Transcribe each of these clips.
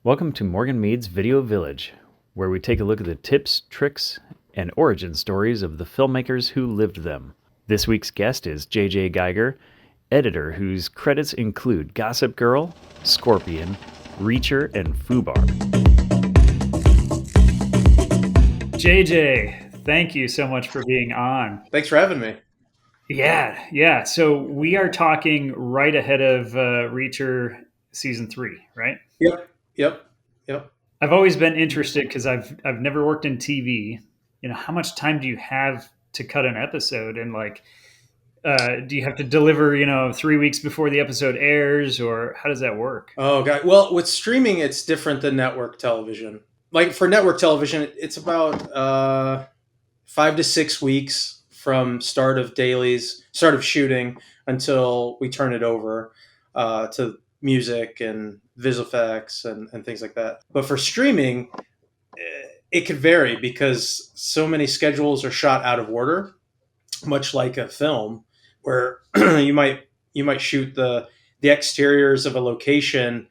Welcome to Morgan Mead's Video Village, where we take a look at the tips, tricks, and origin stories of the filmmakers who lived them. This week's guest is J.J. Geiger, editor whose credits include Gossip Girl, Scorpion, Reacher, and FUBAR. JJ, thank you so much for being on. Thanks for having me. Yeah. So we are talking right ahead of Reacher season 3, right? Yep. I've always been interested because I've never worked in TV. How much time do you have to cut an episode, and do you have to deliver 3 weeks before the episode airs, or how does that work? Oh, God. Well, with streaming, it's different than network television. Like for network television, it's about 5 to 6 weeks from start of shooting until we turn it over to music and visual effects and things like that. But for streaming, it could vary because so many schedules are shot out of order, much like a film, where you might shoot the exteriors of a location,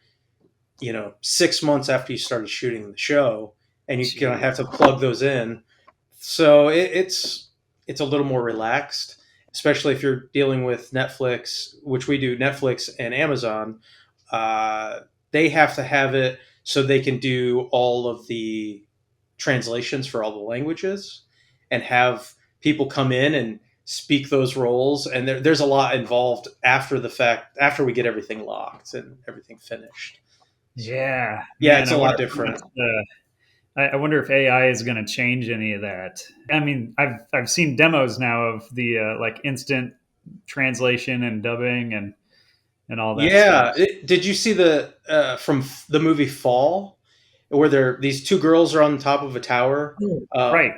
6 months after you started shooting the show, and you kind of have to plug those in. So it's a little more relaxed, especially if you're dealing with Netflix, which we do. Netflix and Amazon, they have to have it so they can do all of the translations for all the languages and have people come in and speak those roles. And there's a lot involved after the fact, after we get everything locked and everything finished. Yeah, Yeah, it's a lot different. I wonder if AI is going to change any of that. I mean, I've seen demos now of the instant translation and dubbing and all that. Yeah, stuff. did you see the from the movie Fall, where these two girls are on top of a tower? Right.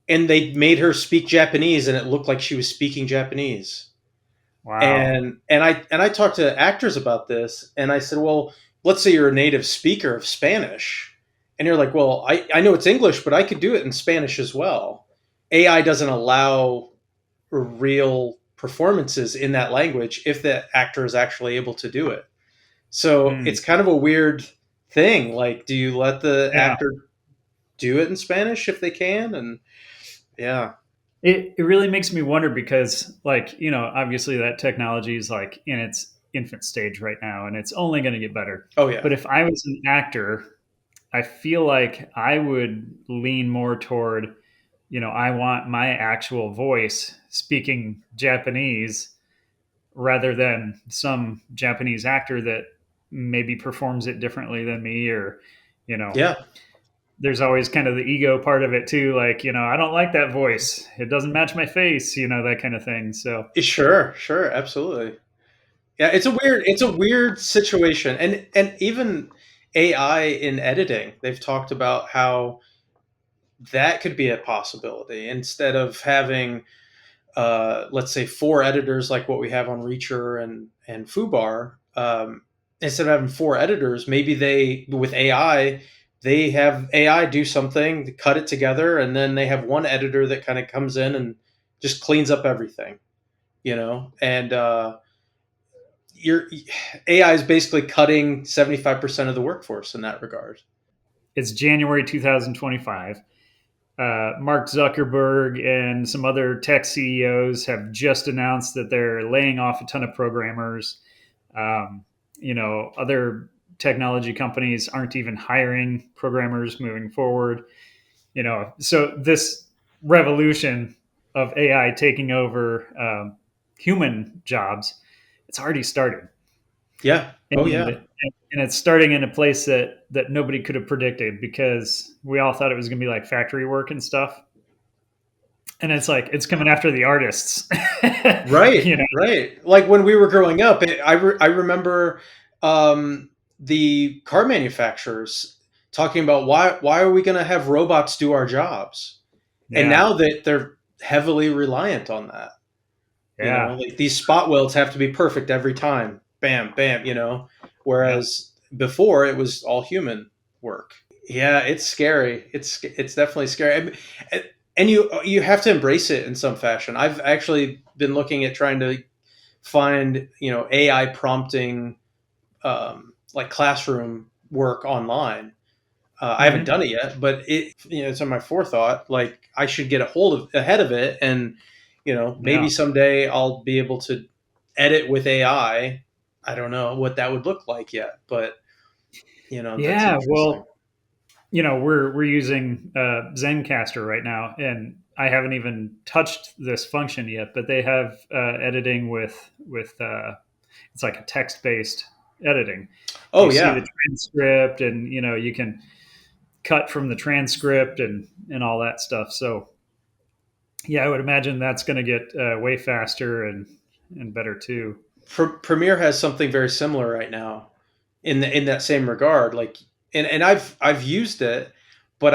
And they made her speak Japanese, and it looked like she was speaking Japanese. Wow. And I talked to actors about this, and I said, well, let's say you're a native speaker of Spanish, and you're like, well, I know it's English, but I could do it in Spanish as well. AI doesn't allow real performances in that language if the actor is actually able to do it. So it's kind of a weird thing. Like, do you let the actor do it in Spanish if they can? And yeah. It really makes me wonder because, obviously that technology is in its infant stage right now, and it's only going to get better. Oh, yeah. But if I was an actor, I feel like I would lean more toward, I want my actual voice speaking Japanese rather than some Japanese actor that maybe performs it differently than me, or, Yeah. there's always kind of the ego part of it too. I don't like that voice. It doesn't match my face, that kind of thing. So Sure, absolutely. Yeah, it's a weird situation. And even AI in editing, they've talked about how that could be a possibility instead of having let's say 4 editors like what we have on Reacher and FUBAR. Instead of having 4 editors, maybe they, with AI, they have AI do something, cut it together, and then they have one editor that kind of comes in and just cleans up everything, and your AI is basically cutting 75% of the workforce in that regard. it's January 2025. Mark Zuckerberg and some other tech CEOs have just announced that they're laying off a ton of programmers. Other technology companies aren't even hiring programmers moving forward. So this revolution of AI taking over human jobs, it's already started. Yeah. Oh, yeah. And it's starting in a place that nobody could have predicted, because we all thought it was going to be like factory work and stuff. And it's coming after the artists. Right. Right. Like when we were growing up, I remember the car manufacturers talking about why are we going to have robots do our jobs? Yeah. And now that they're heavily reliant on that. Yeah. Like these spot welds have to be perfect every time. Bam, bam, whereas before it was all human work. Yeah, it's scary. It's definitely scary. And you have to embrace it in some fashion. I've actually been looking at trying to find, AI prompting like classroom work online. I haven't Hmm. done it yet, but it's on my forethought. Like I should get a hold of ahead of it, and maybe Yeah. someday I'll be able to edit with AI. I don't know what that would look like yet, but that's Yeah. interesting. Well, we're using Zencaster right now, and I haven't even touched this function yet. But they have editing with it's like a text based editing. You Oh see the yeah, transcript, and you can cut from the transcript and all that stuff. So yeah, I would imagine that's going to get way faster and better too. Premiere has something very similar right now in that same regard. Like, and I've used it, but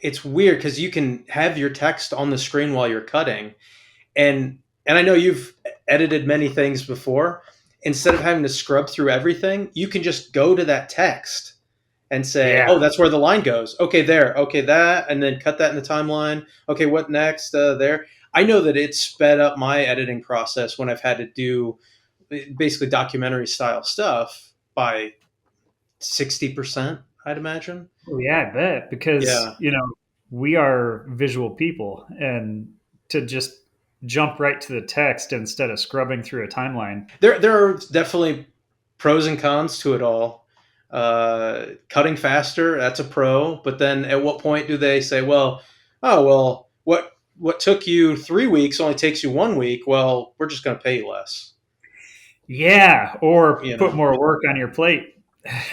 it's weird because you can have your text on the screen while you're cutting, and I know you've edited many things before. Instead of having to scrub through everything, you can just go to that text and say, Yeah. "Oh, that's where the line goes. Okay, there. Okay, that," and then cut that in the timeline. Okay, what next? There. I know that it sped up my editing process when I've had to do basically documentary style stuff by 60%. I'd imagine. Oh, yeah, I bet because Yeah, we are visual people, and to just jump right to the text instead of scrubbing through a timeline. there are definitely pros and cons to it all. Cutting faster, that's a pro, but then at what point do they say, well, oh well, what took you 3 weeks only takes you 1 week? Well, we're just going to pay you less. Yeah, or You put know, more work on your plate.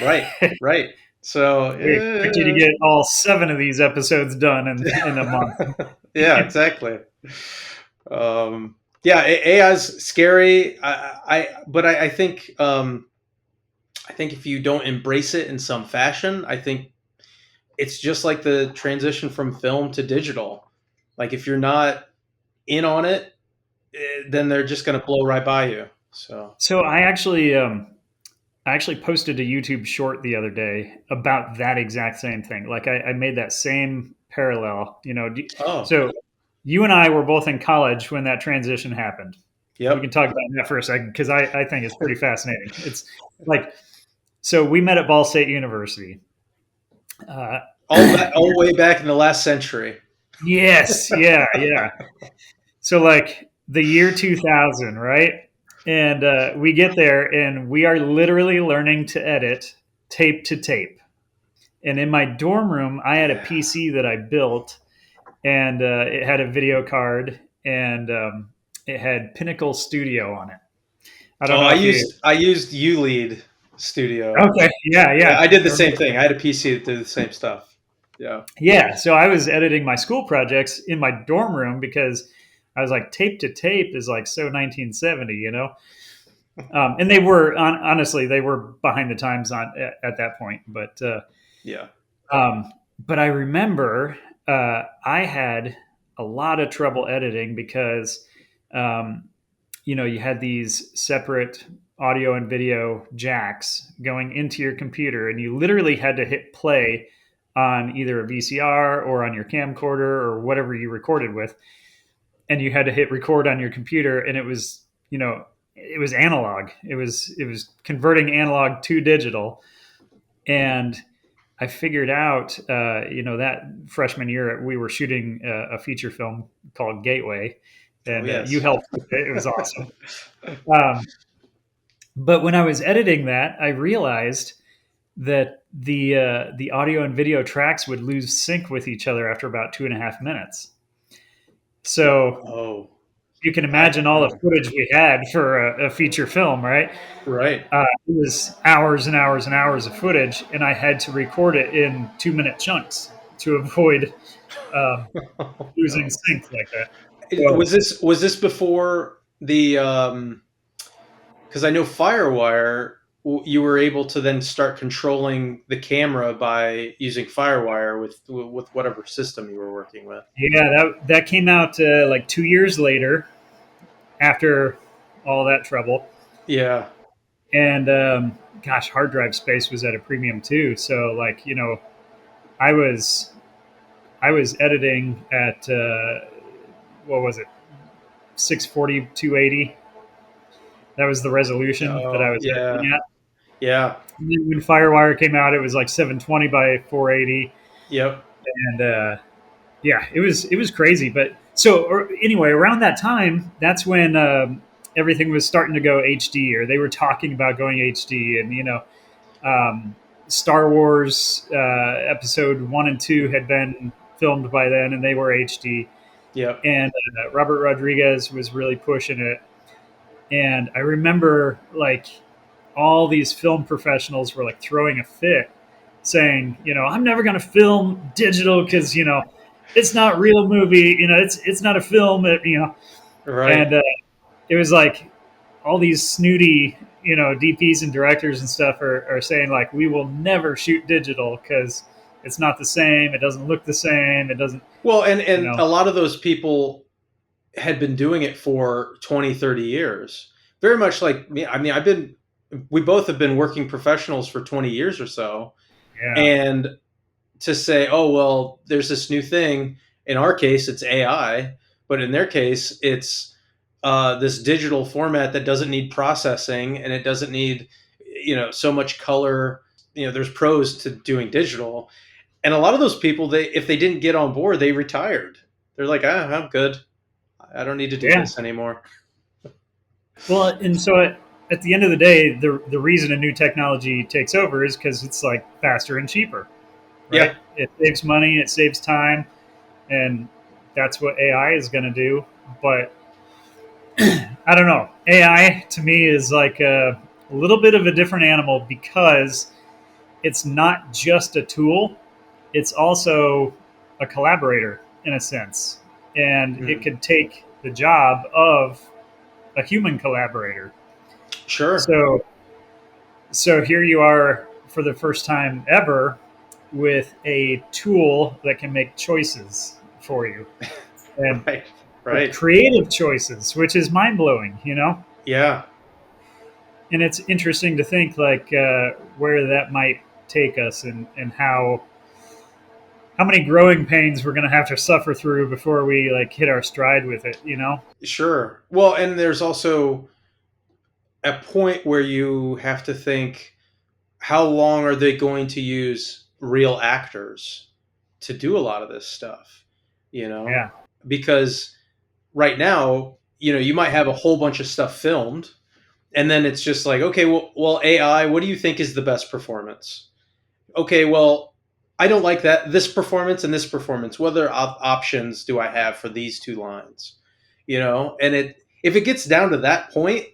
right, right. So, We expect you to get all 7 of these episodes done in a month. yeah, exactly. Yeah, AI is scary. I think if you don't embrace it in some fashion, I think it's just like the transition from film to digital. Like if you're not in on it, then they're just going to blow right by you. So, So I actually posted a YouTube short the other day about that exact same thing. Like I made that same parallel. oh, So you and I were both in college when that transition happened. We can yep. talk about that for a second because I think it's pretty fascinating. It's like so we met at Ball State University. Uh, All way back in the last century. yes, yeah, yeah. So like the year 2000, right? And we get there and we are literally learning to edit tape to tape. And in my dorm room, I had a Yeah. PC that I built, and it had a video card, and it had Pinnacle Studio on it. I don't Oh, know if you. I used ULead Studio. Okay, yeah, Yeah, yeah, I did the I same remember. thing. I had a PC that did the same stuff. Yeah. Yeah. So I was editing my school projects in my dorm room because I was like, tape to tape is like so 1970. And they were honestly they were behind the times at that point, Yeah. but I remember I had a lot of trouble editing because um, you had these separate audio and video jacks going into your computer, and you literally had to hit play on either a VCR or on your camcorder or whatever you recorded with, and you had to hit record on your computer, and it was analog. It was converting analog to digital, and I figured out, that freshman year we were shooting a feature film called Gateway, Oh and you yes. helped with it. It was awesome. Um, but when I was editing that, I realized that the audio and video tracks would lose sync with each other after about 2.5 minutes. So Oh, you can I imagine all the footage we had for a feature film, right? right. It was hours and hours and hours of footage, and I had to record it in 2-minute chunks to avoid um, Oh, losing no. sync like that. So Was this before the because I know Firewire, you were able to then start controlling the camera by using Firewire with whatever system you were working with. yeah, that came out like 2 years later after all that trouble, Yeah. and gosh, hard drive space was at a premium too. So like I was I was editing at what was it, 640 280. That was the resolution that I Oh, was yeah. editing at. Yeah. And then when Firewire came out, it was like 720 by 480, Yep. and yeah, it was crazy. But so anyway, around that time, that's when everything was starting to go HD, or they were talking about going HD, and um, Star Wars Episode 1 and 2 had been filmed by then, and they were HD. Yep. And Robert Rodriguez was really pushing it. And I remember like all these film professionals were like throwing a fit, saying, I'm never going to film digital because it's not real movie. It's not a film. Right. And it was like all these snooty DPs and directors and stuff are saying like we will never shoot digital because it's not the same. It doesn't look the same. It doesn't. Well, You and know. a lot of those people had been doing it for 20, 30 years. Very much like me. I mean, we both have been working professionals for 20 years or so. Yeah. And to say, oh, well, there's this new thing. In our case, it's AI, but in their case, it's this digital format that doesn't need processing and it doesn't need, so much color. There's pros to doing digital. And a lot of those people, if they didn't get on board, they retired. They're like, I'm good. I don't need to do Yeah. this anymore. Well, and so at the end of the day, the reason a new technology takes over is because it's like faster and cheaper, right? Yeah, It saves money, it saves time, and that's what AI is going to do. But I don't know. AI to me is like a little bit of a different animal because it's not just a tool, it's also a collaborator in a sense. And it mm, could take the job of a human collaborator. sure. So so here you are for the first time ever with a tool that can make choices for you, and Right, but right. creative choices, which is mind blowing. Yeah, And it's interesting to think like where that might take us, and how many growing pains we're going to have to suffer through before we like hit our stride with it. sure. Well, and there's also a point where you have to think, how long are they going to use real actors to do a lot of this stuff? You know, Yeah. because right now, you might have a whole bunch of stuff filmed, and then it's just like, okay, well, AI, what do you think is the best performance? Okay, well, I don't like that, this performance and this performance. What other options do I have for these two lines? And if it gets down to that point,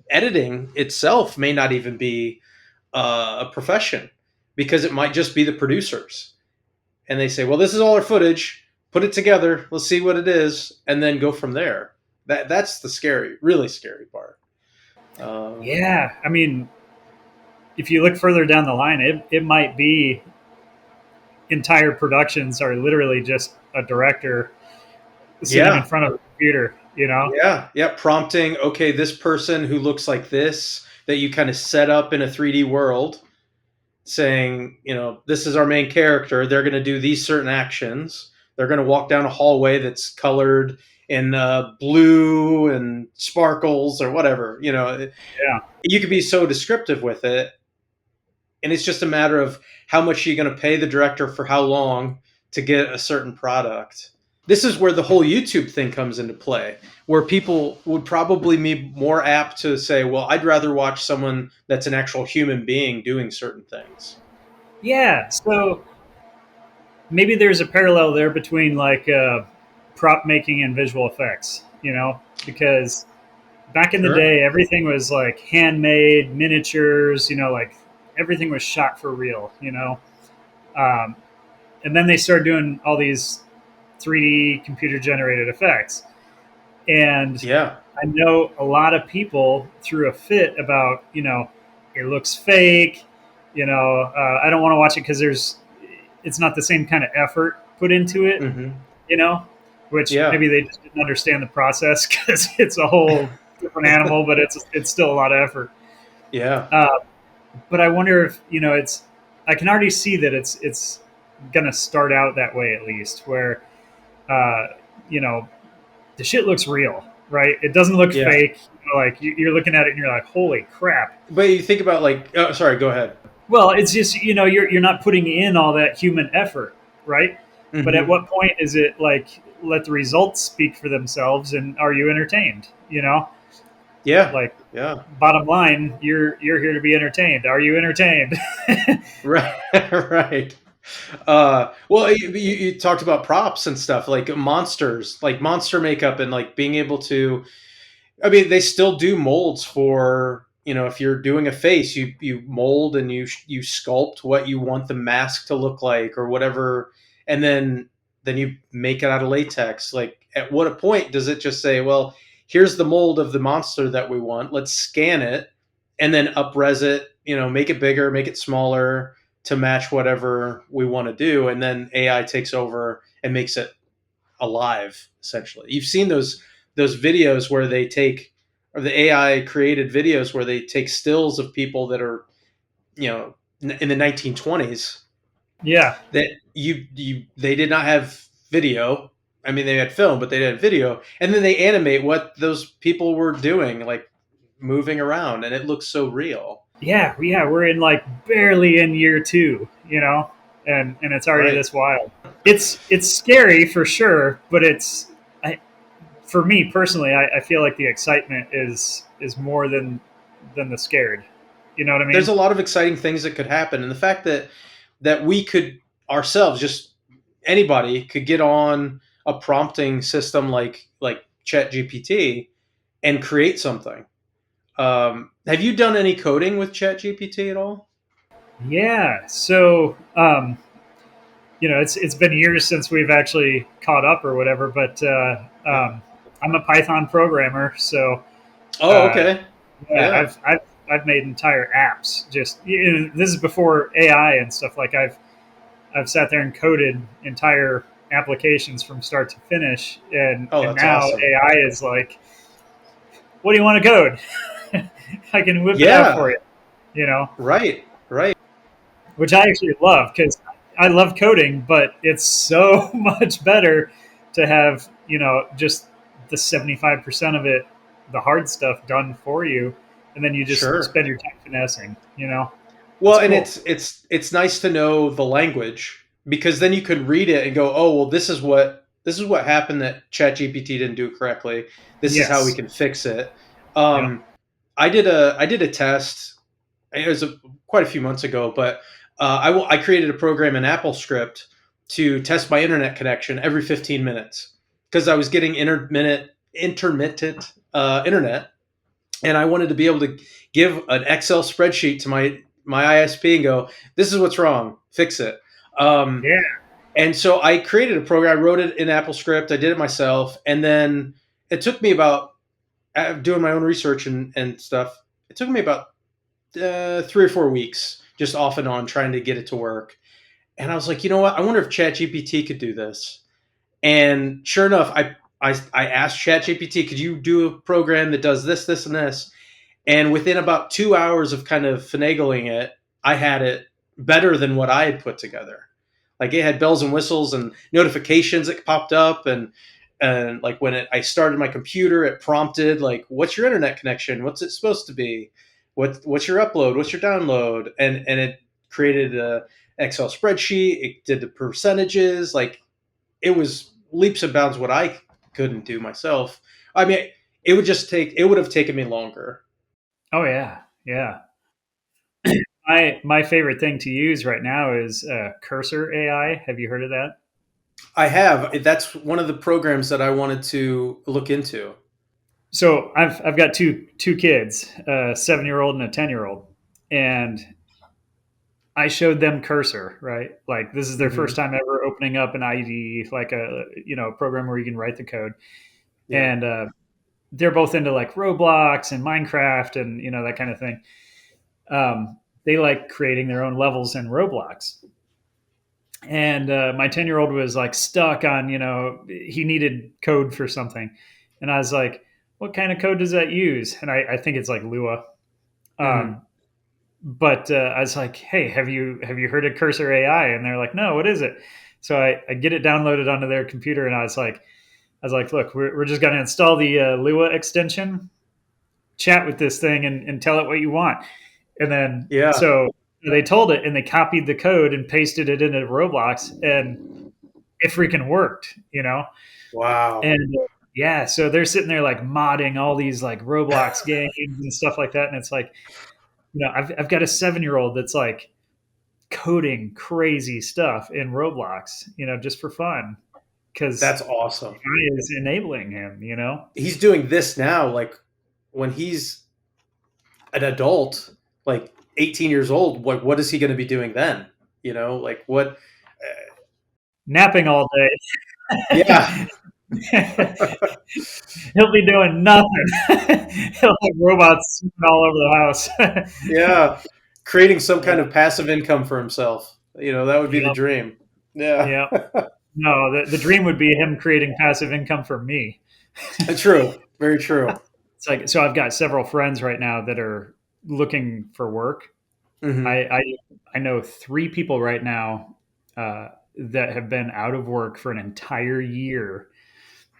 editing itself may not even be a profession, because it might just be the producers, and they say, well, this is all our footage, put it together, let's see what it is, and then go from there. That's the really scary part. uh, Yeah. I mean, if you look further down the line, it might be entire productions are literally just a director sitting in yeah, front of a computer. yeah, prompting, okay, this person who looks like this, that you kind of set up in a 3D world, saying, this is our main character. They're going to do these certain actions. They're going to walk down a hallway that's colored in blue and sparkles or whatever. Yeah. You could be so descriptive with it, and it's just a matter of how much you're going to pay the director for how long to get a certain product. This is where the whole YouTube thing comes into play, where people would probably be more apt to say, well, I'd rather watch someone that's an actual human being doing certain things. Yeah. So maybe there's a parallel there between like prop making and visual effects, because back in the Sure. day, everything was like handmade miniatures, like everything was shot for real. Um, and then they started doing all these 3D computer generated effects. And Yeah. I know a lot of people threw a fit about, it looks fake, I don't want to watch it because it's not the same kind of effort put into it, Hmm. you know, which Yeah. maybe they just didn't understand the process because it's a whole different animal, but it's still a lot of effort. Yeah. Uh, but I wonder if, I can already see that it's gonna start out that way at least, where uh, you know the shit looks real, right? It doesn't look Yeah. fake. Like you're looking at it and you're like, holy crap. But you think about like, oh, sorry, go ahead. Well, it's just, you're not putting in all that human effort, right? But at Hmm. what point is it like let the results speak for themselves, and are you entertained? Yeah, Like yeah, bottom line, you're here to be entertained. Are you entertained? right, right. Well, you talked about props and stuff like monsters, like monster makeup, and like being able to. I mean, they still do molds for, if you're doing a face, you mold and you sculpt what you want the mask to look like or whatever, and then you make it out of latex. Like, at what point does it just say, well, here's the mold of the monster that we want. Let's scan it and then upres it. Make it bigger, make it smaller to match whatever we want to do, and then AI takes over and makes it alive. Essentially, you've seen those videos where they take, or the AI created videos where they take stills of people that are, in the 1920s, Yeah. that they did not have video. I mean, they had film, but they didn't have video, and then they animate what those people were doing, like moving around, and it looks so real. Yeah, we're in like barely in year two, and it's already Right. this wild. It's scary for sure, but for me personally, I feel like the excitement is more than the scared. You know what I There's mean? a lot of exciting things that could happen, and the fact that we could ourselves, just anybody could get on a prompting system like Chat GPT and create something. Have you done any coding with Chat GPT at all? Yeah. So it's been years since we've actually caught up or whatever, but Yeah. I'm a Python programmer, so Oh, uh, okay. yeah, Yeah. I've made entire apps. Just this is before AI and stuff. Like I've sat there and coded entire applications from start to finish, and Oh, and that's now awesome. AI is like, what do you want to code? I can whip it out for Yeah. you, you know, Right. Right. which I actually love because I love coding, but it's so much better to have just the 75% of it, the hard stuff done for you, and then you just Sure. spend your time finessing. Well, It's and cool. it's nice to know the language, because then you could read it and go, "Oh, well, this is what happened that ChatGPT didn't do correctly. This is how we Yes. can fix it." Yep. Um, I did a test. It was quite a few months ago, but I created a program in AppleScript to test my internet connection every 15 minutes, because I was getting intermittent internet, and I wanted to be able to give an Excel spreadsheet to my ISP and go, "This is what's wrong, fix it." Um, Yeah. and so I created a program. I wrote it in AppleScript. I did it myself, and then it took me about, doing my own research and stuff. It took me about 3 or 4 weeks, just off and on, trying to get it to work. And I was like, you know what? I wonder if ChatGPT could do this. And sure enough, I asked ChatGPT, could you do a program that does this, this, and this? And within about 2 hours of kind of finagling it, I had it better than what I had put together. Like, it had bells and whistles and notifications that popped up, and like when I started my computer, it prompted like, "What's your internet connection? What's it supposed to be? What's your upload? What's your download?" And it created a Excel spreadsheet. It did the percentages. Like, it was leaps and bounds what I couldn't do myself. I mean, it would have taken me longer. Oh yeah. Yeah. My favorite thing to use right now is Cursor AI. Have you heard of that? I have. That's one of the programs that I wanted to look into. So I've got two kids, a 7-year-old and a 10-year-old, and I showed them Cursor, right? Like this is their first Hmm. time ever opening up an IDE, like a program where you can write the code, Yeah. and they're both into like Roblox and Minecraft and that kind of thing. They like creating their own levels in Roblox, and my 10-year-old was like stuck on he needed code for something, and I was like, what kind of code does that use? And I think it's like Lua. Hmm. um, but I was like, hey, have you heard of Cursor AI? And they're like, no, what is it? So I get it downloaded onto their computer, and I was like, look, we're just going to install the Lua extension, chat with this thing and tell it what you want. And then Yeah. so they told it and they copied the code and pasted it into Roblox and it freaking worked, you know? Wow. And yeah, so they're sitting there like modding all these like Roblox games and stuff like that. And it's like, I've got a 7-year old that's like coding crazy stuff in Roblox, just for fun because That's awesome. AI is enabling him. He's doing this now, like when he's an adult, like 18 years old, what is he going to be doing then? Like what? Napping all Yeah. day. He'll be doing nothing. He'll have robots all over the house. Yeah. Creating some kind Yeah. of passive income for himself. That would be the Yep. dream. Yeah. Yep. No, the dream would be him creating passive income for me. True. Very true. It's like, so I've got several friends right now that are looking for work. Hmm. I know 3 people right now that have been out of work for an entire year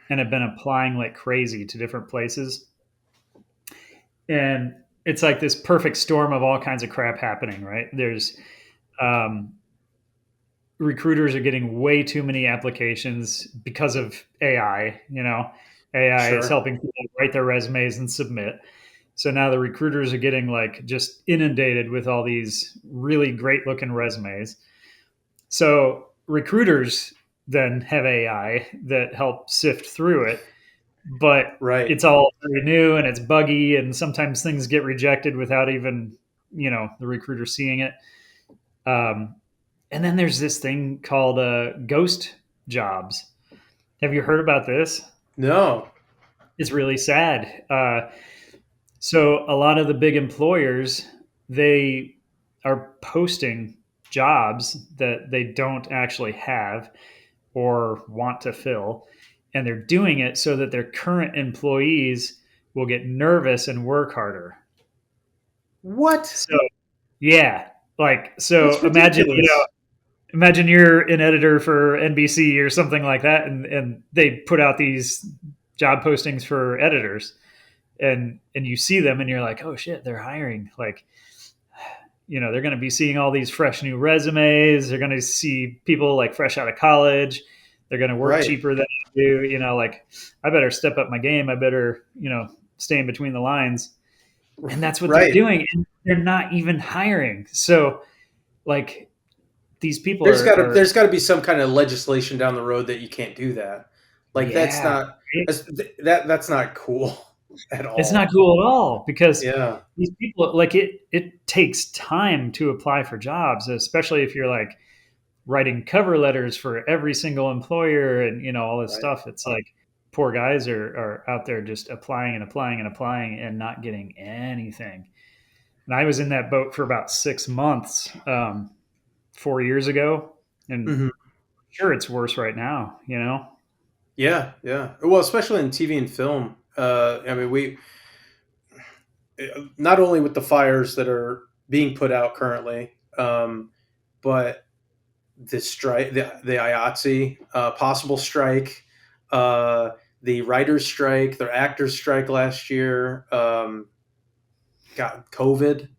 and have been applying like crazy to different places. And it's like this perfect storm of all kinds of crap happening, right? There's um, recruiters are getting way too many applications because of AI. AI is Sure. helping people write their resumes and submit. So now the recruiters are getting like just inundated with all these really great looking resumes. So recruiters then have AI that help sift through it, but Right. it's all very new and it's buggy, and sometimes things get rejected without even the recruiter seeing it. Um, and then there's this thing called ghost jobs. Have you heard about this? No. It's really sad. So a lot of the big employers, they are posting jobs that they don't actually have or want to fill, and they're doing it so that their current employees will get nervous and work harder. What? So yeah, like That's so ridiculous. imagine you're an editor for NBC or something like that, and they put out these job postings for editors, and you see them and you're like, oh shit, they're hiring. Like, they're going to be seeing all these fresh new resumes. They're going to see people like fresh out of college. They're going to work Right. cheaper than I do. Like, I better step up my game. I better, stay in between the lines. And that's what they're Right. doing. And they're not even hiring. So, like, these people There's got to are there's got to be some kind of legislation down the road that you can't do that. Like that's yeah, not that's not cool at it's all. not cool at all because Yeah. these people, like, it takes time to apply for jobs, especially if you're like writing cover letters for every single employer and all this Right. stuff. It's like poor guys are out there just applying and applying and applying and not getting anything. And I was in that boat for about 6 months 4 years ago, and Hmm. sure, it's worse right now. Yeah. Yeah. Well, especially in TV and film. I mean, we not only with the fires that are being put out currently, but the strike, the IATSE possible strike, uh, the writers' strike, their actors' strike last year, got COVID.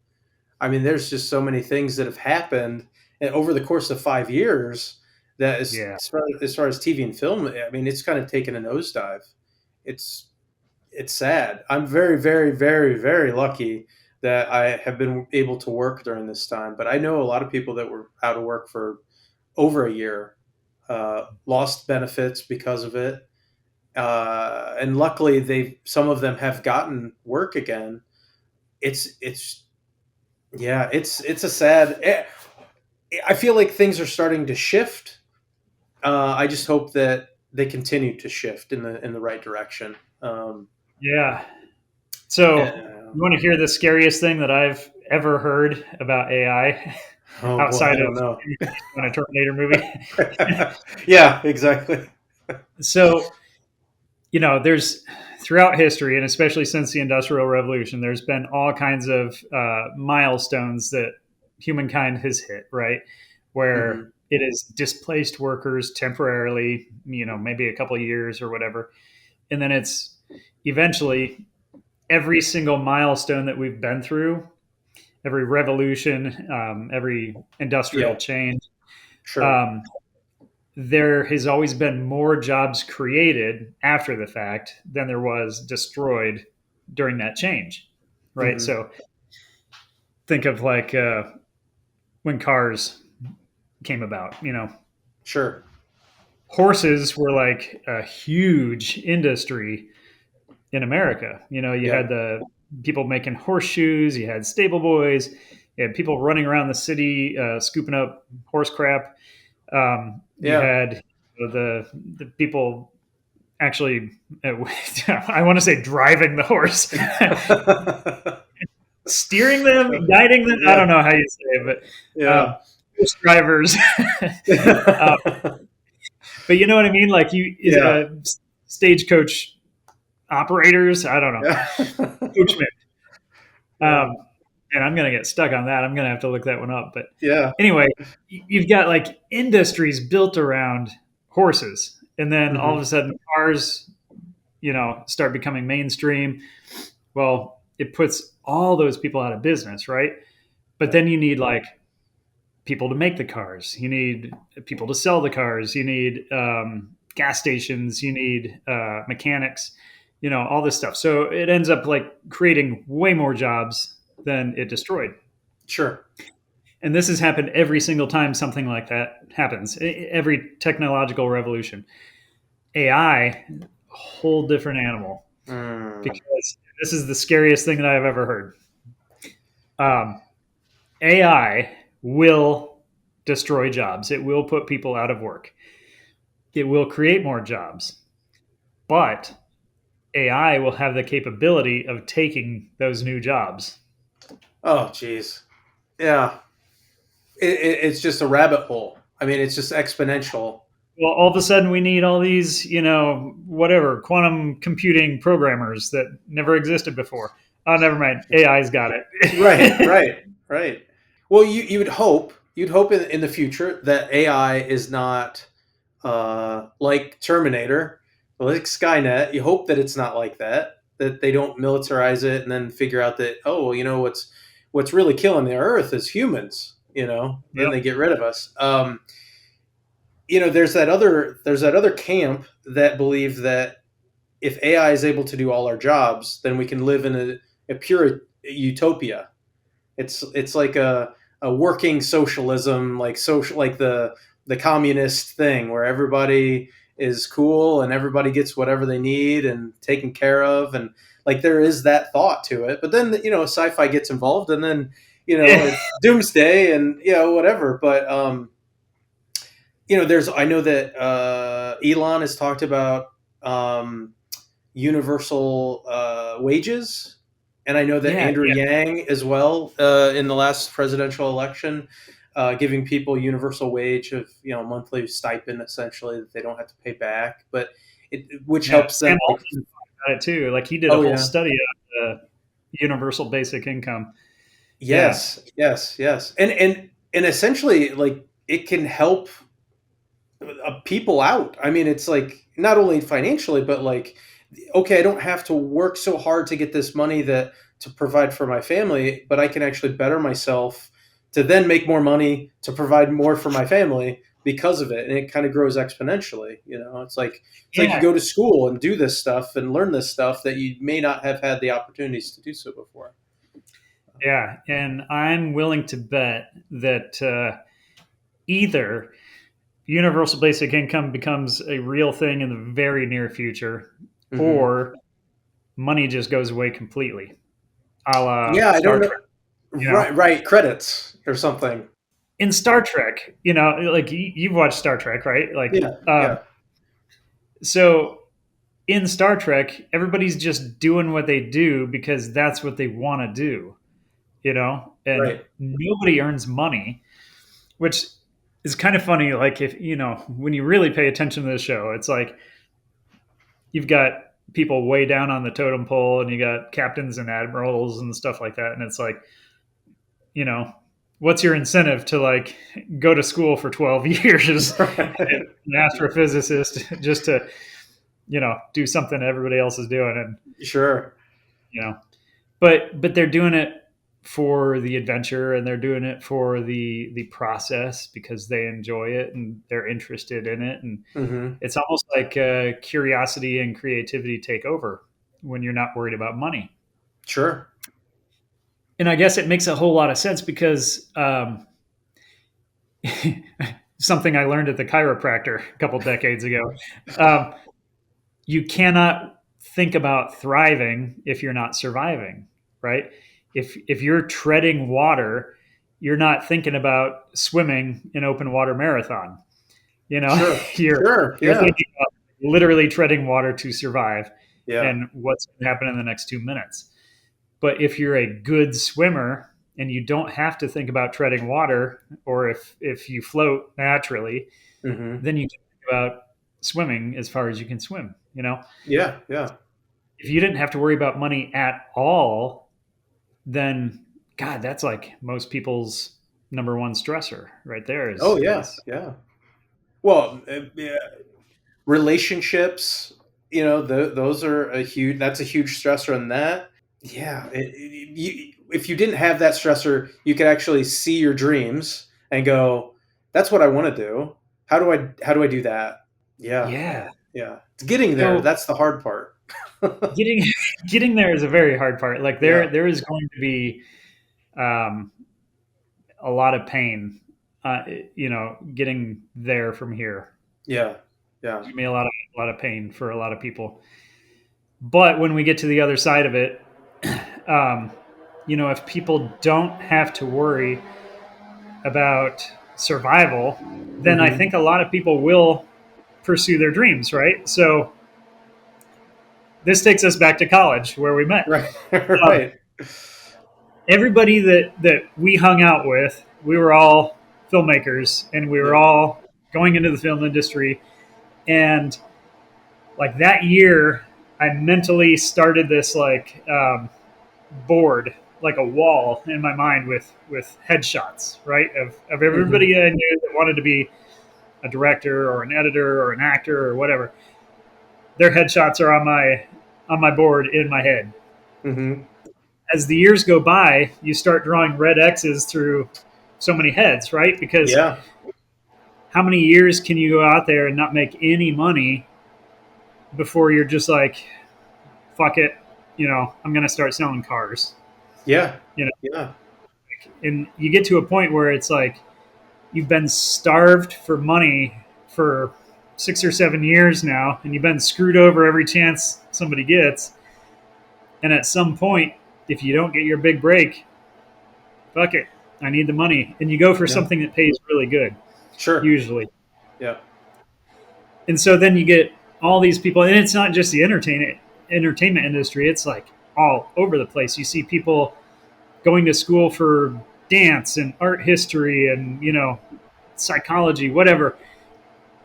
I mean, there's just so many things that have happened and over the course of 5 years that is Yeah, as far as TV and film. I mean, it's kind of taken a nosedive. It's it's sad. I'm very, very, very, very lucky that I have been able to work during this time. But I know a lot of people that were out of work for over a year, lost benefits because of it, and luckily they some of them have gotten work again. It's yeah, it's a sad. I feel like things are starting to shift. I just hope that they continue to shift in the right direction. yeah. So Yeah. you want to hear the scariest thing that I've ever heard about AI Oh boy, outside I of don't know. a Terminator movie? Yeah, exactly. So there's throughout history, and especially since the Industrial Revolution, there's been all kinds of milestones that humankind has hit, right? Where Hmm. it has displaced workers temporarily, maybe a couple of years or whatever. And then it's eventually every single milestone that we've been through, every revolution, every industrial Yeah. change, Sure. um, there has always been more jobs created after the fact than there was destroyed during that change, right? Hmm. So think of like when cars came about, Sure. horses were like a huge industry in America. You Yeah. had the people making horseshoes, you had stable boys, you had people running around the city scooping up horse crap. You Yeah. had the people actually, I want to say driving the horse, steering them, guiding them. I Yeah. don't know how you say it, but Yeah. horse drivers. uh, but you know what I mean? Like you, Yeah. stagecoach operators. I don't know, Yeah. coachmen. Yeah. Um, and I'm gonna get stuck on that. I'm gonna have to look that one up. But Yeah. anyway, you've got like industries built around horses, and then all of Hmm. a sudden cars, start becoming mainstream. Well, it puts all those people out of business, right? But Yeah. then you need like people to make the cars. You need people to sell the cars. You need gas stations. You need mechanics. All this stuff. So it ends up like creating way more jobs than it destroyed. Sure. And this has happened every single time something like that happens. Every technological revolution. AI, whole different animal, Mm. because this is the scariest thing that I've ever heard. AI will destroy jobs. It will put people out of work. It will create more jobs, but AI will have the capability of taking those new jobs. Oh, geez. Yeah. It's just a rabbit hole. I mean, it's just exponential. Well, all of a sudden, we need all these, whatever, quantum computing programmers that never existed before. Oh, never mind. AI's got Right. it. Right. Right. Well, you would hope in the future that AI is not like Terminator, like Skynet. You hope that it's not like that. That they don't militarize it and then figure out that, oh, well, what's really killing the Earth is humans. Then Yep. they get rid of us. There's that other camp that believe that if AI is able to do all our jobs, then we can live in a pure utopia. It's like a working socialism, like the communist thing where everybody is cool and everybody gets whatever they need and taken care of, and like there is that thought to it. But then sci-fi gets involved, and then it's doomsday and whatever. But there's I know that Elon has talked about universal wages, and I know that Yeah. Andrew Yeah. Yang as well in the last presidential election, giving people universal wage of monthly stipend essentially that they don't have to pay back, but which Yeah. helps them. Sam Altman got it too. Like he did a Oh whole yeah, study on universal basic income. Yeah. yes, yes, yes, and essentially like it can help people out. I mean, it's like not only financially, but like, okay, I don't have to work so hard to get this money that to provide for my family, but I can actually better myself to then make more money to provide more for my family because of it, and it kind of grows exponentially. It's like you Yeah. go to school and do this stuff and learn this stuff that you may not have had the opportunities to do so before. Yeah. And I'm willing to bet that either universal basic income becomes a real thing in the very near future, Hmm. or money just goes away completely, a la Yeah, I don't Star know. Trek. You know, Right, right, credits or something. in Star Trek, like you've watched Star Trek, right? Like, Yeah, yeah, so in Star Trek, everybody's just doing what they do because that's what they want to do, and right. nobody earns money, which is kind of funny. Like, if, when you really pay attention to the show, it's like you've got people way down on the totem pole and you got captains and admirals and stuff like that. And it's like, you know, what's your incentive to like go to school for 12 years and an astrophysicist just to, do something everybody else is doing? And Sure. you know. But they're doing it for the adventure, and they're doing it for the process because they enjoy it and they're interested in it, and Mm-hmm. it's almost like curiosity and creativity take over when you're not worried about money. Sure. And I guess it makes a whole lot of sense because something I learned at the chiropractor a couple decades ago. Um, you cannot think about thriving if you're not surviving, right? If you're treading water, you're not thinking about swimming an open water marathon. You know, Sure. you're Sure. you're Yeah. thinking about literally treading water to survive Yeah. and what's going to happen in the next 2 minutes. But if you're a good swimmer and you don't have to think about treading water, or if you float naturally, Mm-hmm. then you can think about swimming as far as you can swim. You know, Yeah. Yeah. if you didn't have to worry about money at all, then God, that's like most people's number one stressor right there Oh yeah. is Yeah. Well, yeah, relationships, those are that's a huge stressor in that. Yeah. If you didn't have that stressor, you could actually see your dreams and go, that's what I want to do. How do I do that? Yeah. yeah. Yeah. It's getting there. So That's the hard part. getting getting there is a very hard part. Like Yeah. there is going to be um, a lot of pain, getting there from here. Yeah. Yeah. There's gonna be a lot of pain for a lot of people. But when we get to the other side of it, um, if people don't have to worry about survival, then I Mm-hmm. think a lot of people will pursue their dreams, right? So this takes us back to college where we met. Right. Um, Right. everybody that we hung out with, we were all filmmakers, and we were Yep. all going into the film industry. And like that year, I mentally started this like board, like a wall in my mind with headshots, right, of Mm-hmm. everybody I knew that wanted to be a director or an editor or an actor or whatever. Their headshots are on my board in my head. Mm-hmm. As the years go by, you start drawing red X's through so many heads, right? Because Yeah. how many years can you go out there and not make any money before you're just like, fuck it, I'm going to start selling cars, Yeah. you know? Yeah. And you get to a point where it's like you've been starved for money for 6 or 7 years now, and you've been screwed over every chance somebody gets. And at some point, if you don't get your big break, fuck it, I need the money. And you go for Yeah. something that pays really good, Sure. usually. Yeah. And so then you get all these people, and it's not just the entertainment industry, it's like all over the place. You see people going to school for dance and art history and, psychology, whatever,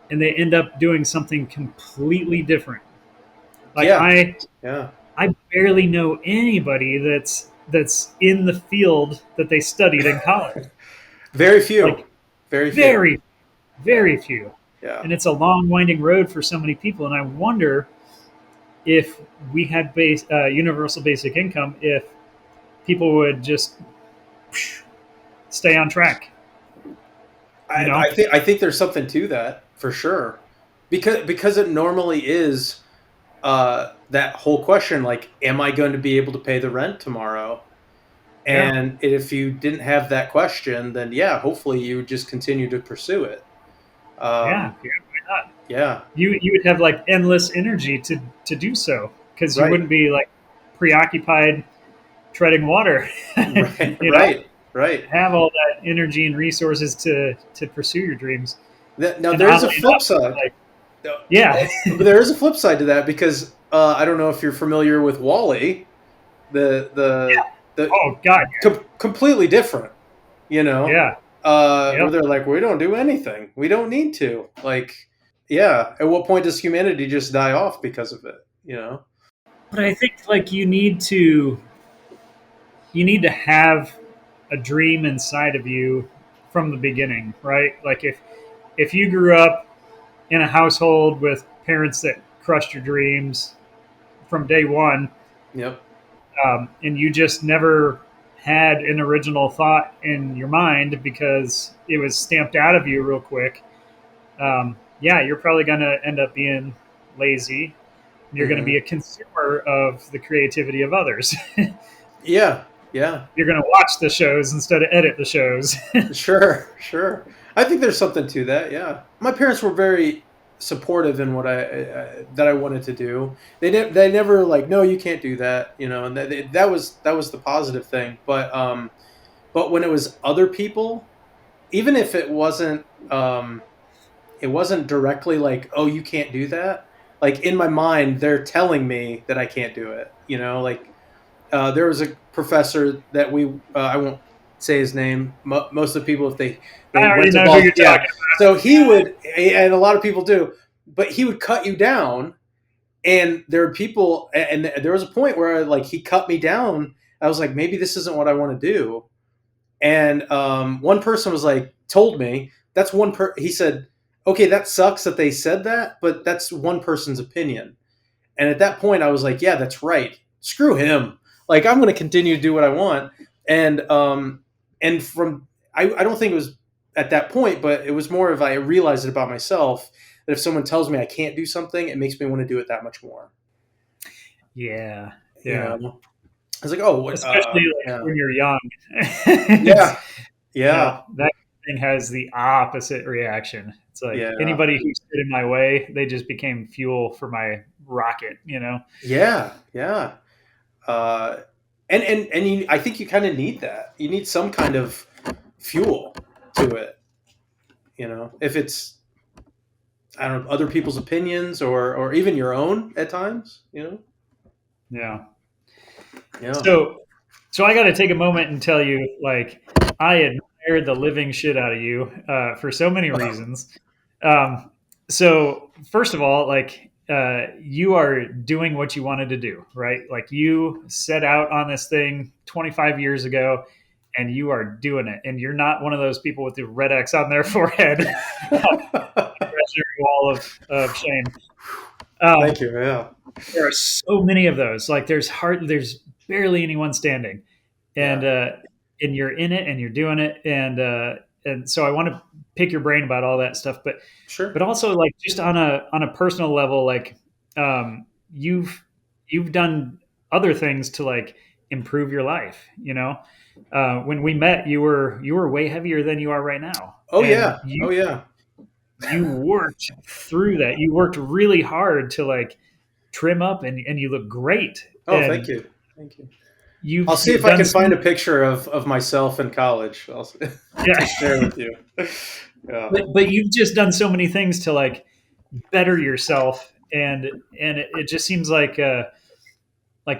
and they end up doing something completely different. Like Yeah. I Yeah. I barely know anybody that's in the field that they studied in college. Very few. Like Very few. very, Yeah. very few. Yeah. And it's a long winding road for so many people. And I wonder if we had universal basic income, if people would just stay on track, you I, know? I think there's something to that for sure, because it normally is that whole question, like, am I going to be able to pay the rent tomorrow? Yeah. And if you didn't have that question, then yeah, hopefully you would just continue to pursue it. Yeah. Um, Yeah. Why not? yeah. You would have like endless energy to do so because you Right. wouldn't be like preoccupied treading water. Right. you know, Right. Right. have all that energy and resources to pursue your dreams. Now And there is a oddly flip enough, side. like yeah, But there is a flip side to that, because I don't know if you're familiar with Wally, the oh god, completely different, you know, yeah, where yep. they're like, we don't do anything, we don't need to, like, yeah. At what point does humanity just die off because of it? But I think like you need to have a dream inside of you from the beginning, right? Like if you grew up in a household with parents that crushed your dreams from day one, Yep. and you just never had an original thought in your mind because it was stamped out of you real quick, yeah, you're probably going to end up being lazy. You're going to Hmm. be a consumer of the creativity of others. Yeah, yeah. You're going to watch the shows instead of edit the shows. Sure, sure. I think there's something to that. Yeah, my parents were very supportive in what I that I wanted to do. They never like, no, you can't do that. You know, and that was the positive thing. But when it was other people, even if it wasn't directly like, oh, you can't do that. Like in my mind, they're telling me that I can't do it. You know, like there was a professor that I won't say his name. Most of the people, if I they already went to know who you're yeah. talking So he would, and a lot of people do, but he would cut you down. And there are people, and there was a point where like he cut me down. I was like, maybe this isn't what I want to do. And one person was like, told me that's he said, okay, that sucks that they said that, but that's one person's opinion. And at that point, I was like, yeah, that's right. Screw him. Like, I'm going to continue to do what I want. And, and from, I don't think it was at that point, but it was more of I realized it about myself that if someone tells me I can't do something, it makes me want to do it that much more. Yeah, You yeah. know, I was like, oh, what, Especially like yeah, when you're young. It's, yeah, you yeah, know, that thing has the opposite reaction. It's like yeah, anybody who stood in my way, they just became fuel for my rocket, you know? yeah, yeah. Uh, and I think you kind of need that. You need some kind of fuel to it. You know, if it's I don't know other people's opinions or even your own at times. You know, Yeah. yeah. So, so I got to take a moment and tell you, like, I admired the living shit out of you for so many reasons. Um, so, first of all, like, you are doing what you wanted to do, right? Like, you set out on this thing 25 years ago, and you are doing it. And you're not one of those people with the red X on their forehead, imaginary wall of shame. Thank Um, you. Yeah, there are so many of those. Like, there's barely anyone standing, and yeah, uh, and you're in it and you're doing it, and so I want to pick your brain about all that stuff, but sure. also like just on a personal level, like um, you've you've done other things to like improve your life. You know, when we met, you were way heavier than you are right now, Oh and yeah, oh yeah. you worked through that. You worked really hard to like trim up, and you look great, Oh, thank and you, thank you. I'll see you've if I done can so find a picture of myself in college. yeah. To share with you. Yeah. But you've just done so many things to like better yourself, and it just seems like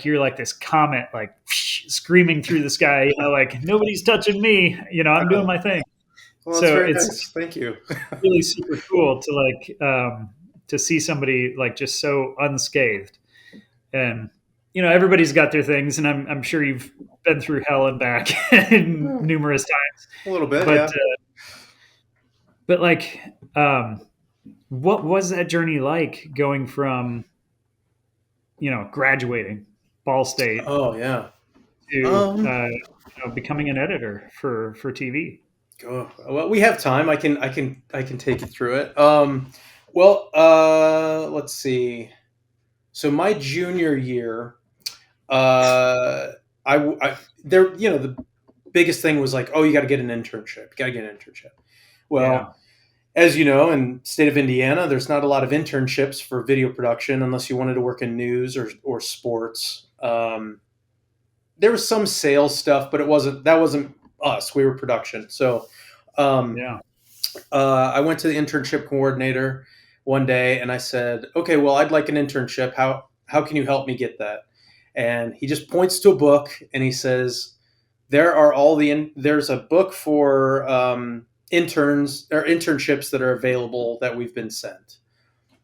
you're like this comet like screaming through the sky, you know, like nobody's touching me, you know, I'm doing Oh, my thing. well, that's So very it's nice. Thank you. really super cool to see somebody like just so unscathed. And you know, everybody's got their things, and I'm sure you've been through hell and back Yeah, numerous times, a little bit, but yeah. but like what was that journey like going from, you know, graduating Ball State Oh yeah. to Um. you know, becoming an editor for TV? Oh, well, we have time. I can take you through it. Well, let's see. So my junior year, uh, I there, you know, the biggest thing was like, oh, you got to get an internship. You got to get an internship. Yeah, Well, as you know, in the state of Indiana, there's not a lot of internships for video production unless you wanted to work in news or sports. There was some sales stuff, but that wasn't us. We were production. So um, yeah. I went to the internship coordinator one day and I said, "Okay, well, I'd like an internship. How can you help me get that?" And he just points to a book and he says, there's a book for interns or internships that are available that we've been sent."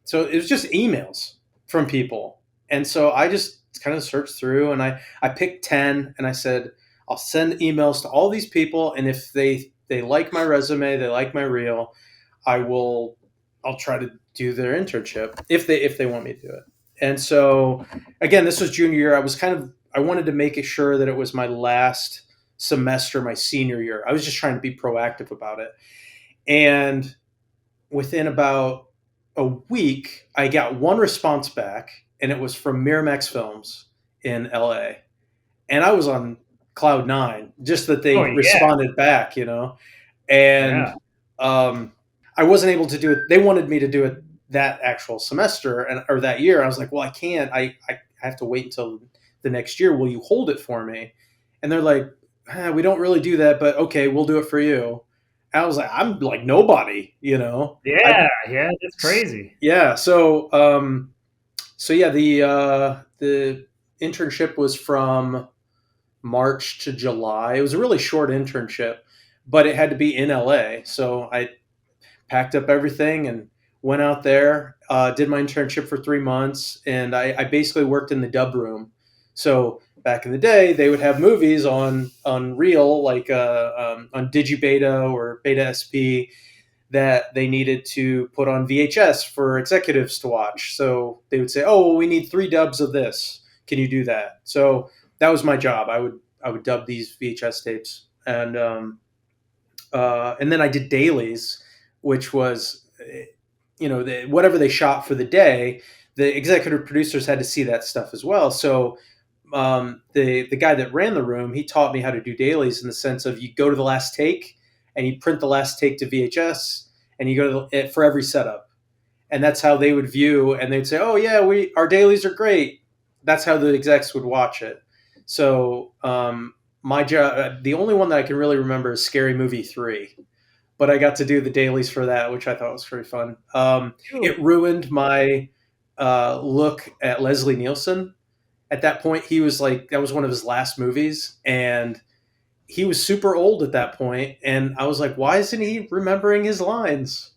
So it was just emails from people, and so I just kind of searched through and I picked 10 and I said, I'll send emails to all these people, and if they like my resume, they like my reel, I will I'll try to do their internship if they want me to do it. And so again, this was junior year. I was kind of I wanted to make it sure that it was my last semester, my senior year. I was just trying to be proactive about it. And within about a week, I got one response back, and it was from Miramax Films in LA. And I was on cloud nine, just that Oh they yeah, responded back, And yeah, um, I wasn't able to do it. They wanted me to do it that actual semester or that year. I was like, well, I can't. I have to wait until the next year. Will you hold it for me? And they're like, we don't really do that, but okay, we'll do it for you. And I was like, I'm like nobody. I yeah, yeah. That's crazy. yeah. So yeah, the internship was from March to July. It was a really short internship, but it had to be in LA. So I packed up everything and went out there, did my internship for 3 months, and I basically worked in the dub room. So back in the day, they would have movies on reel, like on Digibeta or Beta SP, that they needed to put on VHS for executives to watch. So they would say, "Oh, well, we need 3 dubs of this. Can you do that?" So that was my job. I would dub these VHS tapes, and then I did dailies, which was, whatever they shot for the day. The executive producers had to see that stuff as well. So the guy that ran the room, he taught me how to do dailies in the sense of you go to the last take and you print the last take to VHS, and you go to for every setup, and that's how they would view, and they'd say, "Oh yeah, we our dailies are great." That's how the execs would watch it. So my job, the only one that I can really remember is Scary Movie 3, but I got to do the dailies for that, which I thought was pretty fun. Cool. It ruined my look at Leslie Nielsen. At that point, he was like, that was one of his last movies, and he was super old at that point, and I was like, why isn't he remembering his lines?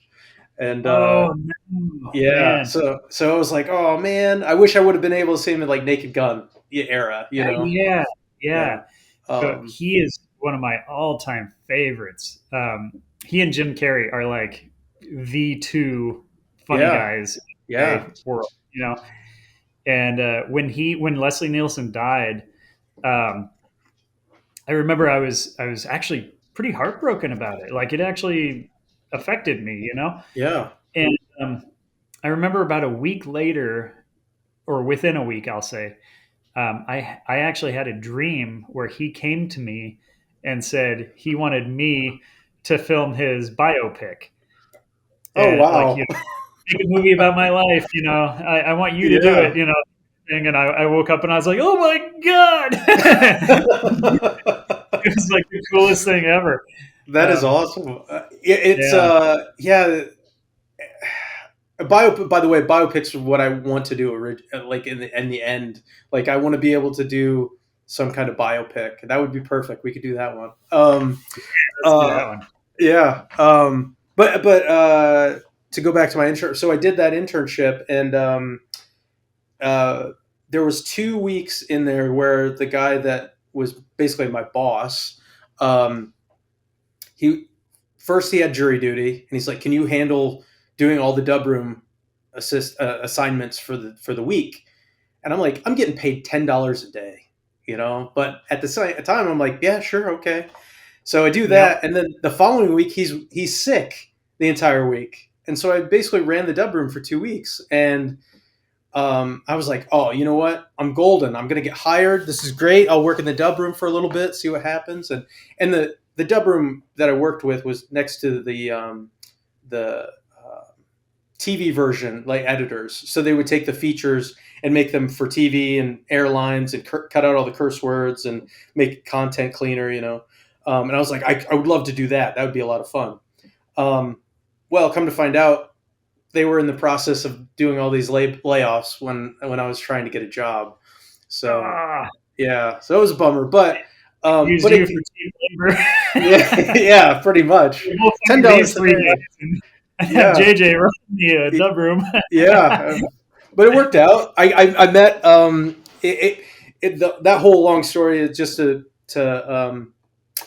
And Oh no, yeah, man. so I was like, oh man, I wish I would have been able to see him in like Naked Gun era. Yeah, Yeah. yeah. So Um, he is one of my all-time favorites. He and Jim Carrey are like the two funny yeah, guys in yeah, the world, And when Leslie Nielsen died, um, I remember I was actually pretty heartbroken about it. Like it actually affected me. yeah. And I remember about a week later, or within a week, I'll say, I actually had a dream where he came to me and said he wanted me to film his biopic Oh and like wow. make a movie about my life. I want you to do Yeah. it. Thing. And I woke up and I was like, oh my god, it was like the coolest thing ever. That is Um, awesome. It's yeah. yeah. By the way, biopics are what I want to do. Like in the end, like I want to be able to do some kind of biopic. That would be perfect. We could do that one. Let's do Uh, that one. yeah. But to go back to my intern, so I did that internship, and uh, there was 2 weeks in there where the guy that was basically my boss, um, he first he had jury duty, and he's like, "Can you handle doing all the dub room assignments for the week?" And I'm like, "I'm getting paid $10 a day, But at the same time, I'm like, "Yeah, sure, okay." So I do Yep. that, and then the following week he's sick the entire week, and so I basically ran the dub room for 2 weeks, and I was like, "Oh, you know what? I'm golden. I'm gonna get hired. This is great. I'll work in the dub room for a little bit, see what happens." And the dub room that I worked with was next to the TV version, like editors. So they would take the features and make them for TV and airlines, and cut out all the curse words and make content cleaner. And I was like, I would love to do that. That would be a lot of fun. Um, well, come to find out, they were in the process of doing all these layoffs when I was trying to get a job. So Ah, yeah, so it was a bummer, but used but you it, for cheap labor. yeah, yeah, pretty much We'll ten fire dollars these a three day. guys and have Yeah, JJ run the dub room. yeah, but it worked out. I met that whole long story is just to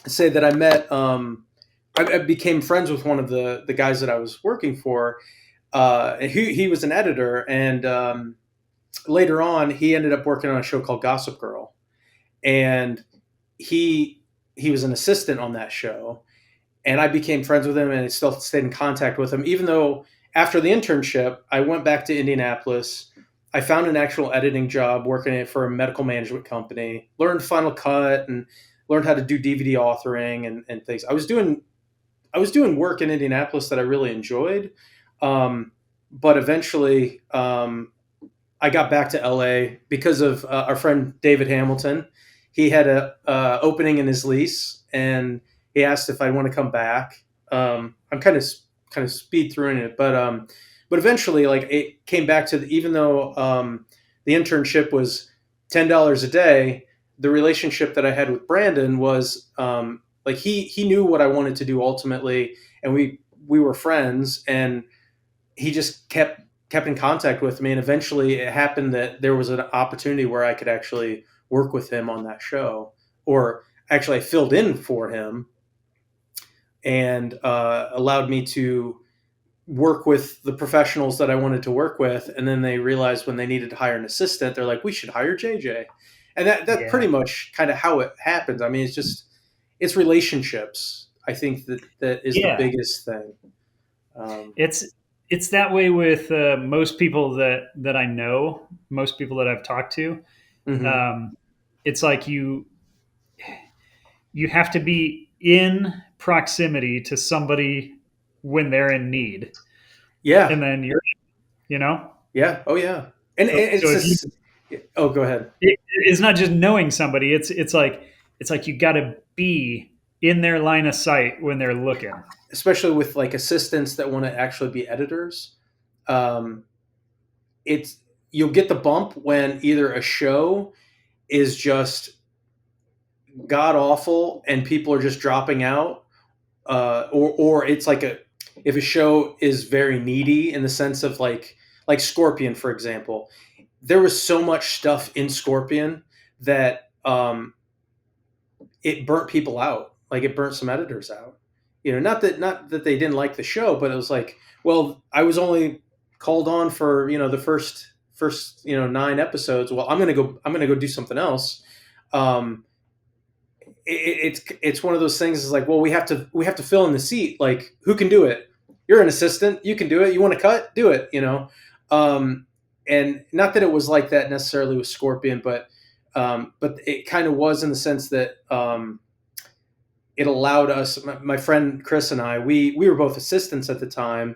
say that I met I became friends with one of the guys that I was working for. He was an editor, and later on he ended up working on a show called Gossip Girl, and he he was an assistant on that show, and I became friends with him, and I still stayed in contact with him. Even though after the internship, I went back to Indianapolis. I found an actual editing job working for a medical management company. Learned Final Cut and learned how to do DVD authoring and things. I was doing work in Indianapolis that I really enjoyed, but eventually I got back to LA because of our friend David Hamilton. He had a opening in his lease, and he asked if I want to come back. I'm kind of speed through it, but eventually, like it came back to even though the internship was $10 a day, the relationship that I had with Brandon was like he knew what I wanted to do ultimately, and we were friends, and he just kept in contact with me, and eventually it happened that there was an opportunity where I could actually work with him on that show, or actually I filled in for him, and allowed me to work with the professionals that I wanted to work with. And then they realized when they needed to hire an assistant, they're like, we should hire JJ. And that's Yeah. pretty much kind of how it happens. I mean, it's relationships. I think that is the Yeah. biggest thing. Um, It's it's that way with most people that I know, most people that I've talked to. mhm. Um, it's like you have to be in proximity to somebody when they're in need, Yeah. and then you know. Yeah. Oh, yeah. And So it's if you, this. Oh, go ahead. it's not just knowing somebody. It's like you got to be in their line of sight when they're looking. Especially with like assistants that want to actually be editors, um, it's you'll get the bump when either a show is just god awful and people are just dropping out, or it's like a if a show is very needy in the sense of like Scorpion, for example. There was so much stuff in Scorpion that it burnt people out. Like it burnt some editors out. Not that they didn't like the show, but it was like, well, I was only called on for the first 9 episodes. Well, I'm gonna go do something else. Um, it's one of those things. Is like, well, we have to fill in the seat. Like, who can do it? You're an assistant. You can do it. You want to cut? Do it. Um, and not that it was like that necessarily with Scorpion, but it kind of was in the sense that it allowed us. My friend Chris and I, we were both assistants at the time,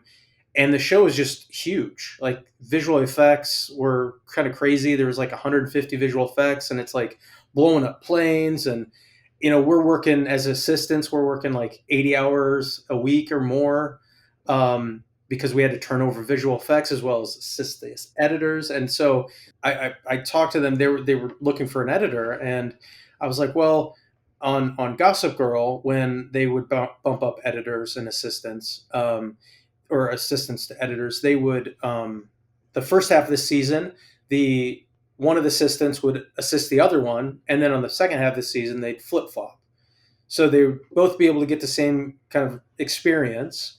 and the show was just huge. Like visual effects were kind of crazy. There was like 150 visual effects, and it's like blowing up planes. And we're working as assistants. We're working like 80 hours a week or more, because we had to turn over visual effects as well as assist the editors. And so I talked to them. They were looking for an editor, and I was like, well, on Gossip Girl, when they would bump up editors and assistants, or assistants to editors, they would the first half of the season, the one of the assistants would assist the other one, and then on the second half of the season, they'd flip flop. So they would both be able to get the same kind of experience,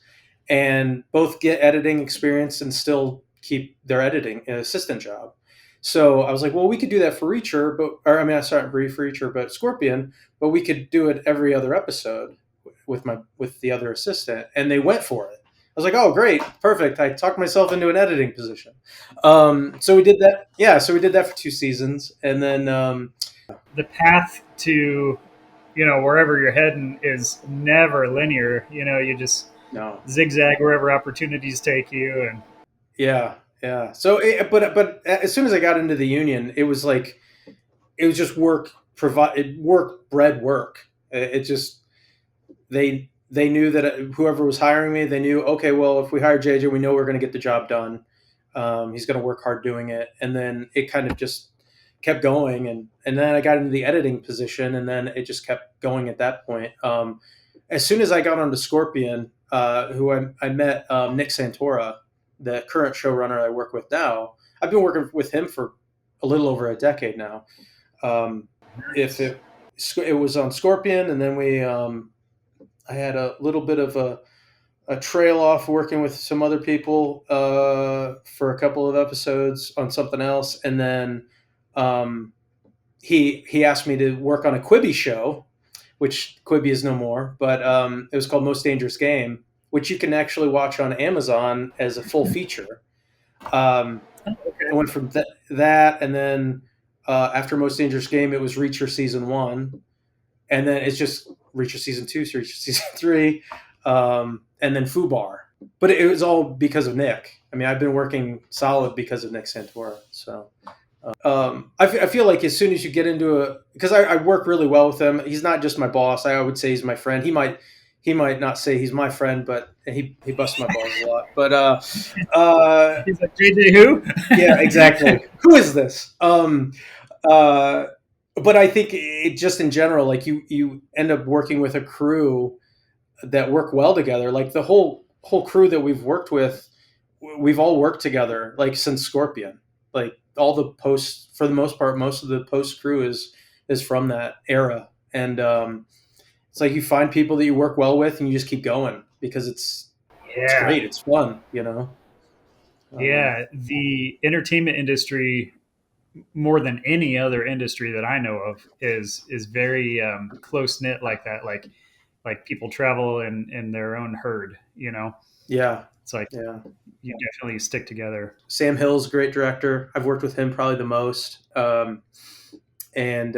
and both get editing experience and still keep their editing assistant job. So I was like, well, we could do that for Reacher, or I mean, sorry, for Reacher, but Scorpion, but we could do it every other episode with the other assistant, and they went for it. I was like, oh, great, perfect. I talked myself into an editing position. So we did that. Yeah, so we did that for 2 seasons, and then The path to wherever you're heading is never linear. You just no, zigzag wherever opportunities take you, and yeah, yeah. So, but as soon as I got into the union, it was like it was just work, bread work. It just they knew that whoever was hiring me, they knew, okay, well, if we hire JJ, we know we're going to get the job done. He's going to work hard doing it, and then it kind of just kept going, and then I got into the editing position, and then it just kept going at that point. As soon as I got onto Scorpion, who I met Nick Santora, the current showrunner I work with now. I've been working with him for a little over a decade now. If it was on Scorpion, and then I had a little bit of a trail off working with some other people for a couple of episodes on something else, and then he asked me to work on a Quibi show, which Quibi is no more, but it was called Most Dangerous Game, which you can actually watch on Amazon as a full feature. It went from that, and then after Most Dangerous Game, it was Reacher season one, and then it's just Reacher season two, Reacher season three, and then FUBAR. But it was all because of Nick. I mean, I've been working solid because of Nick Santora. So I feel like as soon as you get into because I work really well with him. He's not just my boss. I would say he's my friend. He might not say he's my friend, but he busts my balls a lot. But He's like, JJ who? yeah, exactly. Who is this? Uh, but I think it just in general, like you end up working with a crew that work well together. Like the whole crew that we've worked with, we've all worked together like since Scorpion. Like all the posts, for the most part, most of the post crew is from that era, and it's like you find people that you work well with, and you just keep going because it's Yeah. great, it's fun, you know. Yeah. The entertainment industry, more than any other industry that I know of, is very close knit like that. Like people travel in their own herd. Yeah, It's like yeah. you definitely stick together. Sam Hill's a great director. I've worked with him probably the most. And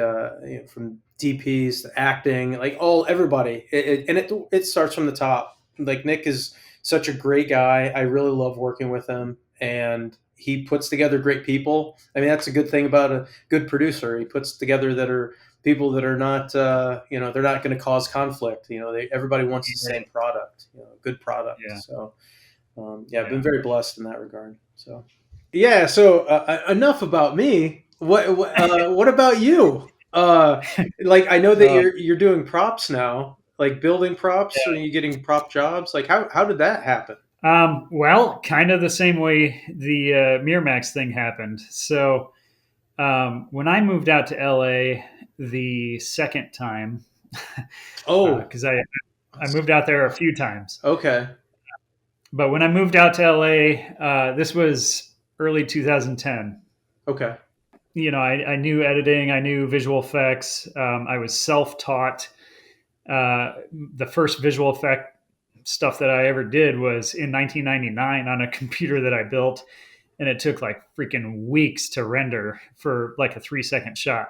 from DPs to acting, like everybody, it starts from the top. Like Nick is such a great guy. I really love working with him, and he puts together great people. I mean, that's a good thing about a good producer. He puts together that are people that are not, they're not going to cause conflict. Everybody wants the same product, a good product. Yeah. So, yeah, I've been Yeah. very blessed in that regard. So, yeah. So enough about me. What about you? Like I know that Um, you're doing props now, like building props. Are you getting prop jobs? Like how did that happen? well, kind of the same way the Miramax thing happened. So when I moved out to LA the second time, Oh, because I moved out there a few times, okay, but when I moved out to LA, this was early 2010. okay, I knew editing, I knew visual effects. I was self-taught. The first visual effect stuff that I ever did was in 1999 on a computer that I built, and it took like freaking weeks to render for like a 3-second shot.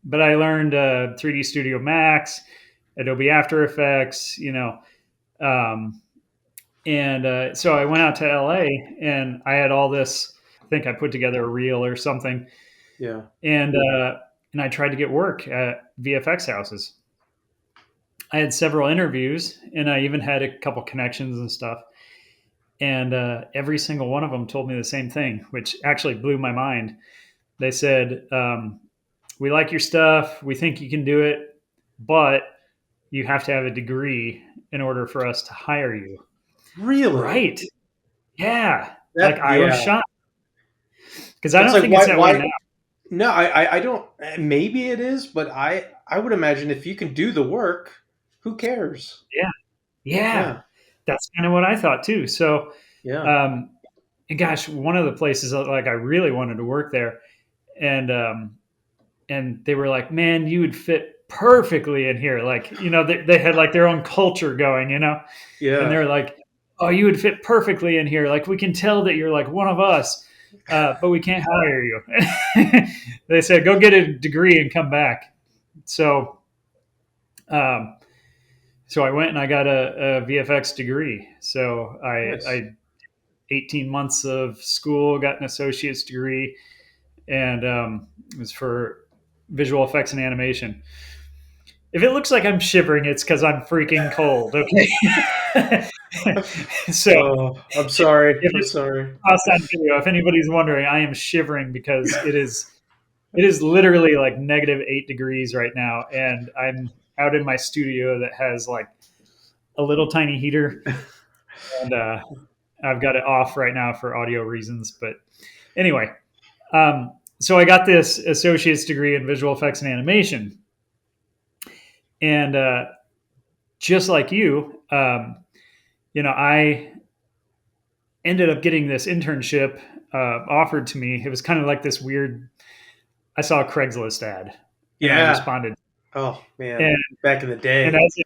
But I learned 3D Studio Max, Adobe After Effects, um, and so I went out to LA, and I had all this. I think I put together a reel or something, yeah, and I tried to get work at VFX houses. I had several interviews, and I even had a couple connections and stuff. And every single one of them told me the same thing, which actually blew my mind. They said, "We like your stuff. We think you can do it, but you have to have a degree in order for us to hire you." really? Right? Yeah. Like That I was yeah. shocked because I It's don't like think it's that way why? now. No, I don't. Maybe it is, but I would imagine if you can do the work, who cares? Yeah. Yeah. Yeah, That's kind of what I thought too. So, yeah. um, and gosh, one of the places like I really wanted to work there, and they were like, "Man, you would fit perfectly in here." Like, they had like their own culture going, and Yeah. they're like, "Oh, you would fit perfectly in here. Like, we can tell that you're like one of us, but we can't hire you." They said, "Go get a degree and come back." So, um, so I went and I got a VFX degree. So Nice. I 18 months of school, got an associate's degree, and it was for visual effects and animation. If it looks like I'm shivering, it's because I'm freaking cold. Okay. So Oh, I'm sorry. if I'm it's sorry. crossed on video, if anybody's wondering, I am shivering because it is literally like -8 degrees right now, and I'm out in my studio that has like a little tiny heater, and I've got it off right now for audio reasons. But anyway, so I got this associate's degree in visual effects and animation, and just like you, I ended up getting this internship offered to me. It was kind of like this weird I saw a Craigslist ad and I Yeah. responded. Oh man, And back in the and day. as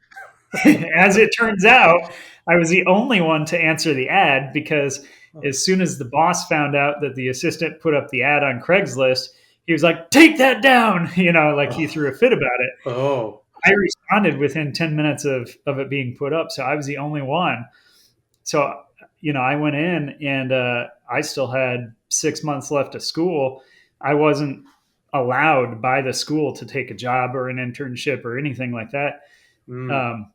as it turns out, I was the only one to answer the ad because as soon as the boss found out that the assistant put up the ad on Craigslist, he was like, "Take that down!" Like he threw Oh, a fit about it. oh. I responded within 10 minutes of it being put up, so I was the only one. So, I went in and I still had 6 months left of school. I wasn't allowed by the school to take a job or an internship or anything like that. Mm. Um,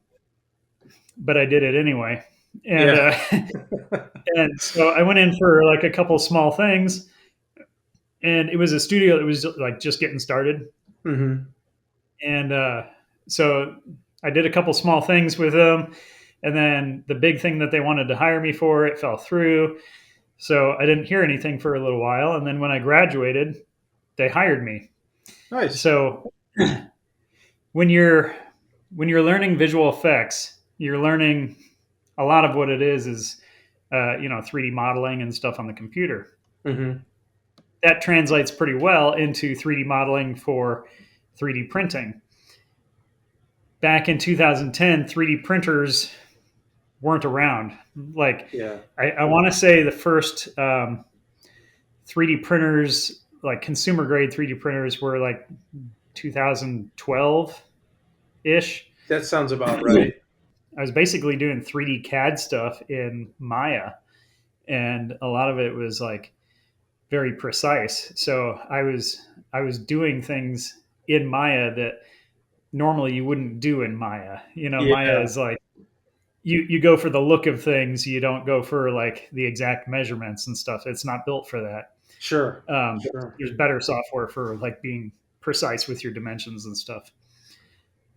but I did it anyway. And Yeah. and so I went in for like a couple small things, and it was a studio that was like just getting started. Hmm. And so I did a couple small things with them, and then the big thing that they wanted to hire me for, it fell through. So I didn't hear anything for a little while, and then when I graduated, they hired me. Nice. So when you're learning visual effects, you're learning a lot of what it is 3D modeling and stuff on the computer. Hmm. That translates pretty well into 3D modeling for 3D printing. Back in 2010, 3D printers weren't around. Like, Yeah. I want to say the first 3D printers, like consumer grade 3D printers, were like 2012 ish. That sounds about I right. was basically doing 3D CAD stuff in Maya, and a lot of it was like very precise. So I was doing things in Maya that normally you wouldn't do in Maya. Maya Yeah. is like you go for the look of things. You don't go for like the exact measurements and stuff. It's not built for that. Sure. Um, Sure. there's better software for like being precise with your dimensions and stuff.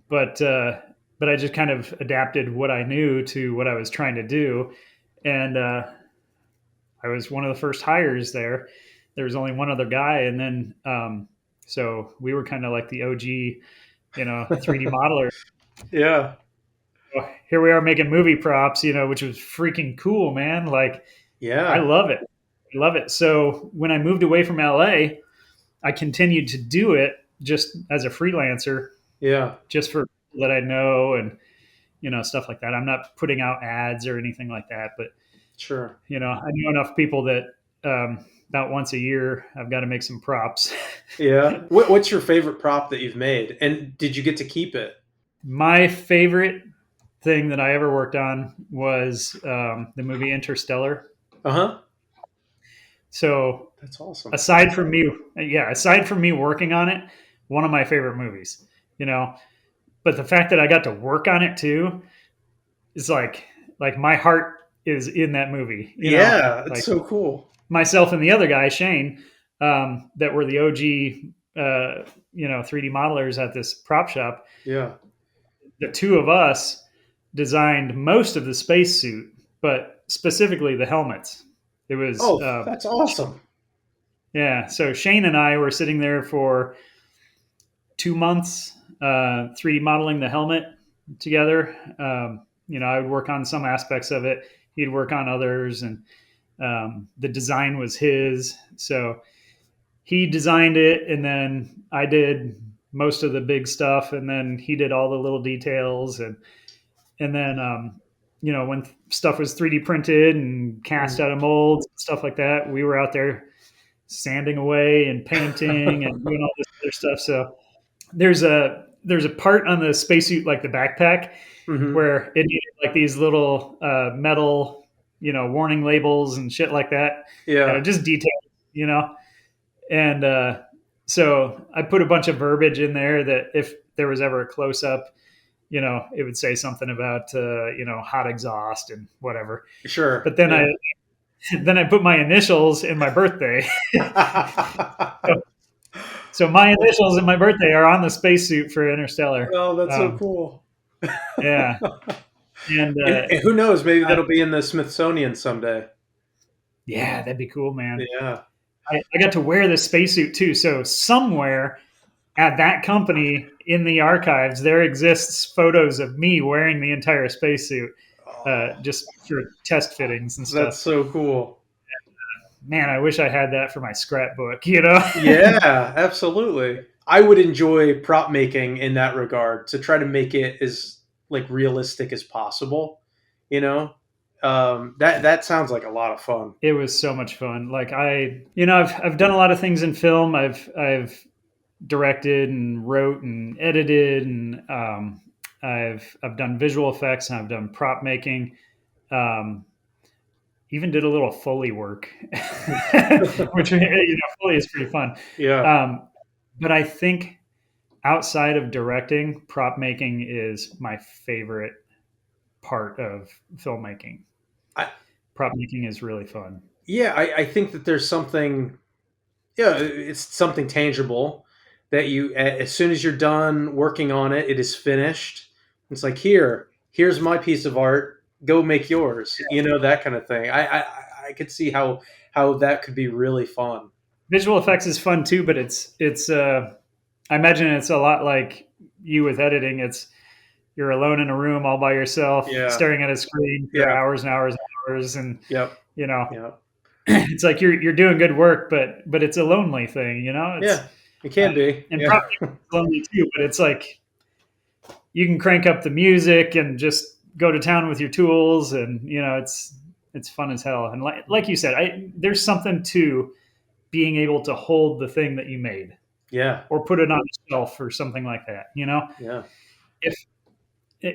But I just kind of adapted what I knew to what I was trying to do, and I was one of the first hires there. There was only one other guy, and then so we were kind of like the OG, 3D modeler. Yeah. So here we are making movie props, which was freaking cool, man. Like I Yeah. love it. I love it. So when I moved away from LA, I continued to do it just as a freelancer, Yeah. just for people that I know and stuff like that. I'm not putting out ads or anything like that, but Sure. I know enough people that about once a year I've got to make some props. Yeah. What's your favorite prop that you've made, and did you get to keep it? My favorite thing that I ever worked on was the movie Interstellar. Uh huh. So That's awesome. aside from me working on it, one of my favorite movies. You know, but the fact that I got to work on it too is like my heart is in that movie. Yeah. It's Like so cool. myself and the other guy Shane, that were the OG 3D modelers at this prop shop. Yeah. The two of us designed most of the spacesuit, but specifically the helmets. It was Oh, that's awesome. yeah. So Shane and I were sitting there for 2 months, 3D modeling the helmet together. I would work on some aspects of it. He'd work on others, and the design was his. So he designed it, and then I did most of the big stuff, and then he did all the little details, and then when stuff was 3D printed and cast Mm. out of molds and stuff like that, we were out there sanding away and painting and doing all this other stuff. So there's a part on the spacesuit, like the backpack, Hmm. where it needed like these little metal, warning labels and shit like that. Yeah. Just details, and so I put a bunch of verbiage in there that if there was ever a close up, it would say something about hot exhaust and whatever. Sure. But then I Yeah. then I put my initials in my birthday. So my initials and my birthday are on the spacesuit for Interstellar. Oh, that's so Um, cool. yeah, and And who knows? Maybe that'll be in the Smithsonian someday. yeah, that'd be cool, man. Yeah. I got to wear the spacesuit too. So somewhere at that company in the archives, there exists photos of me wearing the entire spacesuit, Oh, just for test fittings and that's stuff. so cool. man, I wish I had that for my scrapbook, you know? Yeah, absolutely. I would enjoy prop making in that regard to try to make it as like realistic as possible. You know, that sounds like a lot of fun. It was so much fun. Like I've done a lot of things in film. I've directed and wrote and edited, and I've done visual effects, and I've done prop making. Um, Even did a little Foley work, which Foley is pretty fun. Yeah, Um, but I think outside of directing, prop making is my favorite part of filmmaking. I, Prop making is really fun. yeah. I think that there's something. Yeah, it's something tangible that you, as soon as you're done working on it, it is finished. It's like here's my piece of art. Go make yours. You know, that kind of thing. I could see how that could be really fun. Visual effects is fun too, but it's I imagine it's a lot like you with editing. It's you're alone in a room all by yourself, Yeah. staring at a screen for Yeah. hours and hours and hours, and Yep. you know Yep. it's like you're doing good work, but it's a lonely thing, you know. It's Yeah. It can be. and Yeah. probably lonely too, but it's like you can crank up the music and just go to town with your tools, and it's fun as hell. And like you said, there's something to being able to hold the thing that you made Yeah. or put it on a shelf or something like that. Yeah. If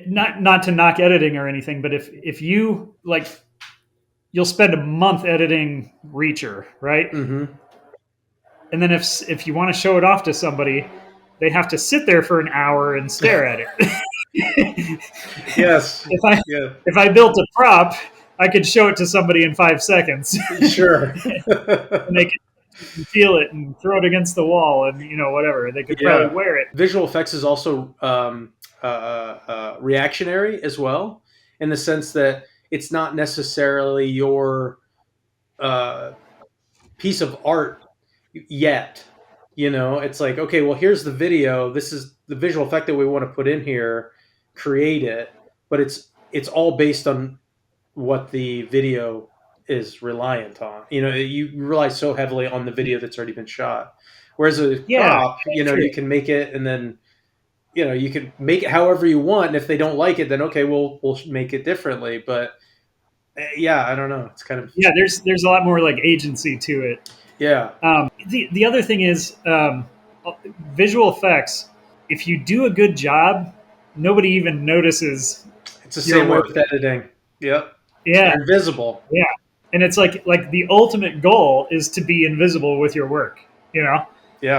not to knock editing or anything, but if you like, you'll spend a month editing Reacher, right? Mm-hmm. And then if you want to show it off to somebody, they have to sit there for an hour and stare at it. Yes. Yeah. If I built a prop, I could show it to somebody in 5 seconds. Sure. And they could feel it and throw it against the wall, and whatever. They could Yeah. probably wear it. Visual effects is also reactionary as well, in the sense that it's not necessarily your piece of art yet. It's like, okay, well, here's the video. This is the visual effect that we want to put in here. Create it, but it's all based on what the video is reliant on. You rely so heavily on the video that's already been shot. Whereas a Yeah, prop, true. you can make it, and then you can make it however you want. And if they don't like it, then okay, we'll make it differently. But yeah, I don't know. It's kind of There's a lot more like agency to it. yeah. The other thing is visual effects. If you do a good job, nobody even notices It's the your same way work. with editing. Yep, Yeah, you're invisible. yeah. And it's like the ultimate goal is to be invisible with your work. Yeah,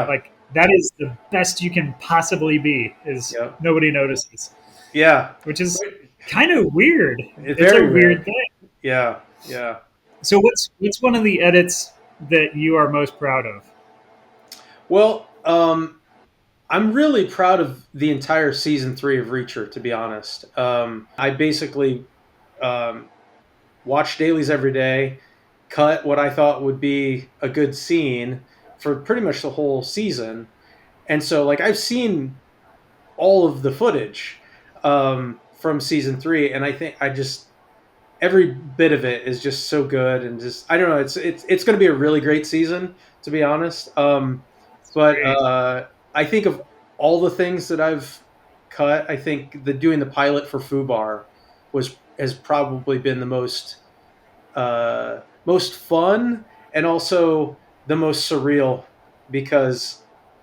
Like that is the best you can possibly be. Is yep, nobody notices, yeah. which is kind of weird. It's It's a very weird weird. thing. Yeah, yeah. So what's one of the edits that you are most proud of? Well, I'm really proud of the entire season 3 of Reacher. To be honest, I basically um, watched dailies every day, cut what I thought would be a good scene for pretty much the whole season, and so like I've seen all of the footage from season 3, and I think I just every bit of it is just so good, and just I don't know, it's going to be a really great season, to be honest. But Great. I think of all the things that I've cut, I think the doing the pilot for FUBAR has probably been the most fun, and also the most surreal, because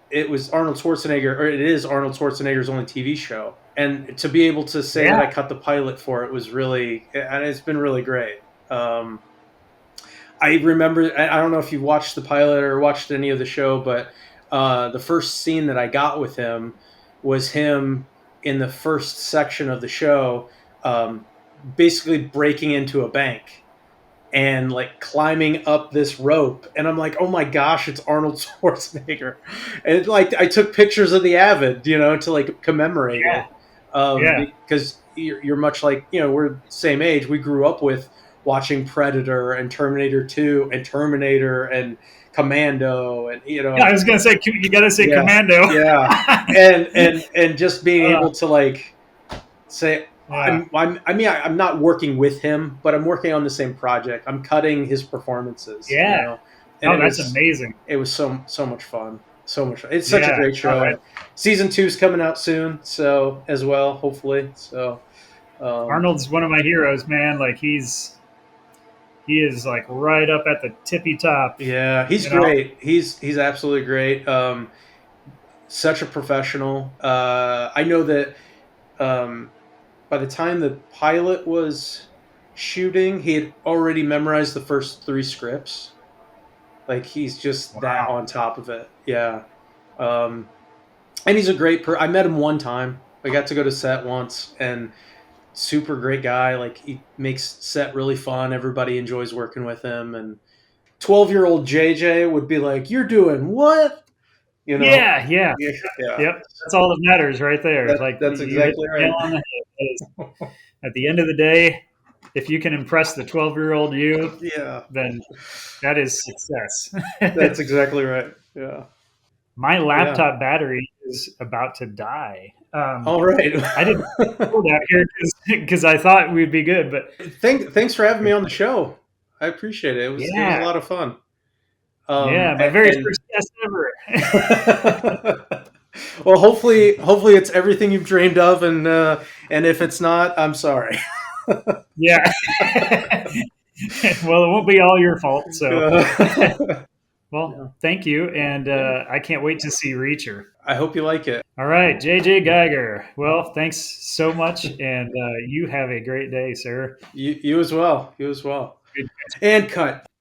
it was Arnold Schwarzenegger, or it is Arnold Schwarzenegger's only TV show, and to be able to say that Yeah. I cut the pilot for it was really, and it's been really great. I remember, I don't know if you watched the pilot or watched any of the show, but the first scene that I got with him was him in the first section of the show, basically breaking into a bank and like climbing up this rope, and I'm like, oh my gosh, it's Arnold Schwarzenegger. And like I took pictures of the Avid, to like commemorate Yeah. it, Yeah. because you're much like, we're the same age. We grew up with watching Predator and Terminator 2 and Terminator and Commando, and Yeah, I was gonna say you gotta say yeah, Commando. yeah, and just being Uh, able to like say, Yeah. I'm not working with him, but I'm working on the same project. I'm cutting his performances, Yeah. and Oh, that's amazing. it was so much fun, so much fun. It's such a Yeah. great Oh, show, and season two's coming out soon, so as well, hopefully. So, um, Arnold's one of my heroes, man. Like he is like right up at the tippy top. yeah, he's You know. great. He's absolutely great. Such a professional. I know that um, by the time the pilot was shooting, he had already memorized the first three scripts. Like he's just that Wow. on top of it. Yeah. Um, and he's a great I met him one time. I got to go to set once, and super great guy. Like he makes set really fun. Everybody enjoys working with him. And 12-year-old JJ would be like, "You're doing what?" You know? Yeah. Yeah. Yeah. Yeah. Yep. That's all that matters right there. Like That's you hit exactly the nail right. on the head. That is, at the end of the day, if you can impress the 12-year-old you, Yeah. then that is success. That's exactly right. Yeah. My Yeah. laptop battery is about to die. All right. I didn't pull that here because I thought we'd be good, but Thanks for having me on the show. I appreciate it. It was a yeah, lot of fun. yeah, my very first guest ever. Well, hopefully it's everything you've dreamed of, and if it's not, I'm sorry. Yeah. Well, it won't be all your fault. So, Yeah. well, thank you, and I can't wait to see Reacher. I hope you like it. All right, JJ Geiger. Well, thanks so much, and you have a great day, sir. You as well. You as well. Good And cut.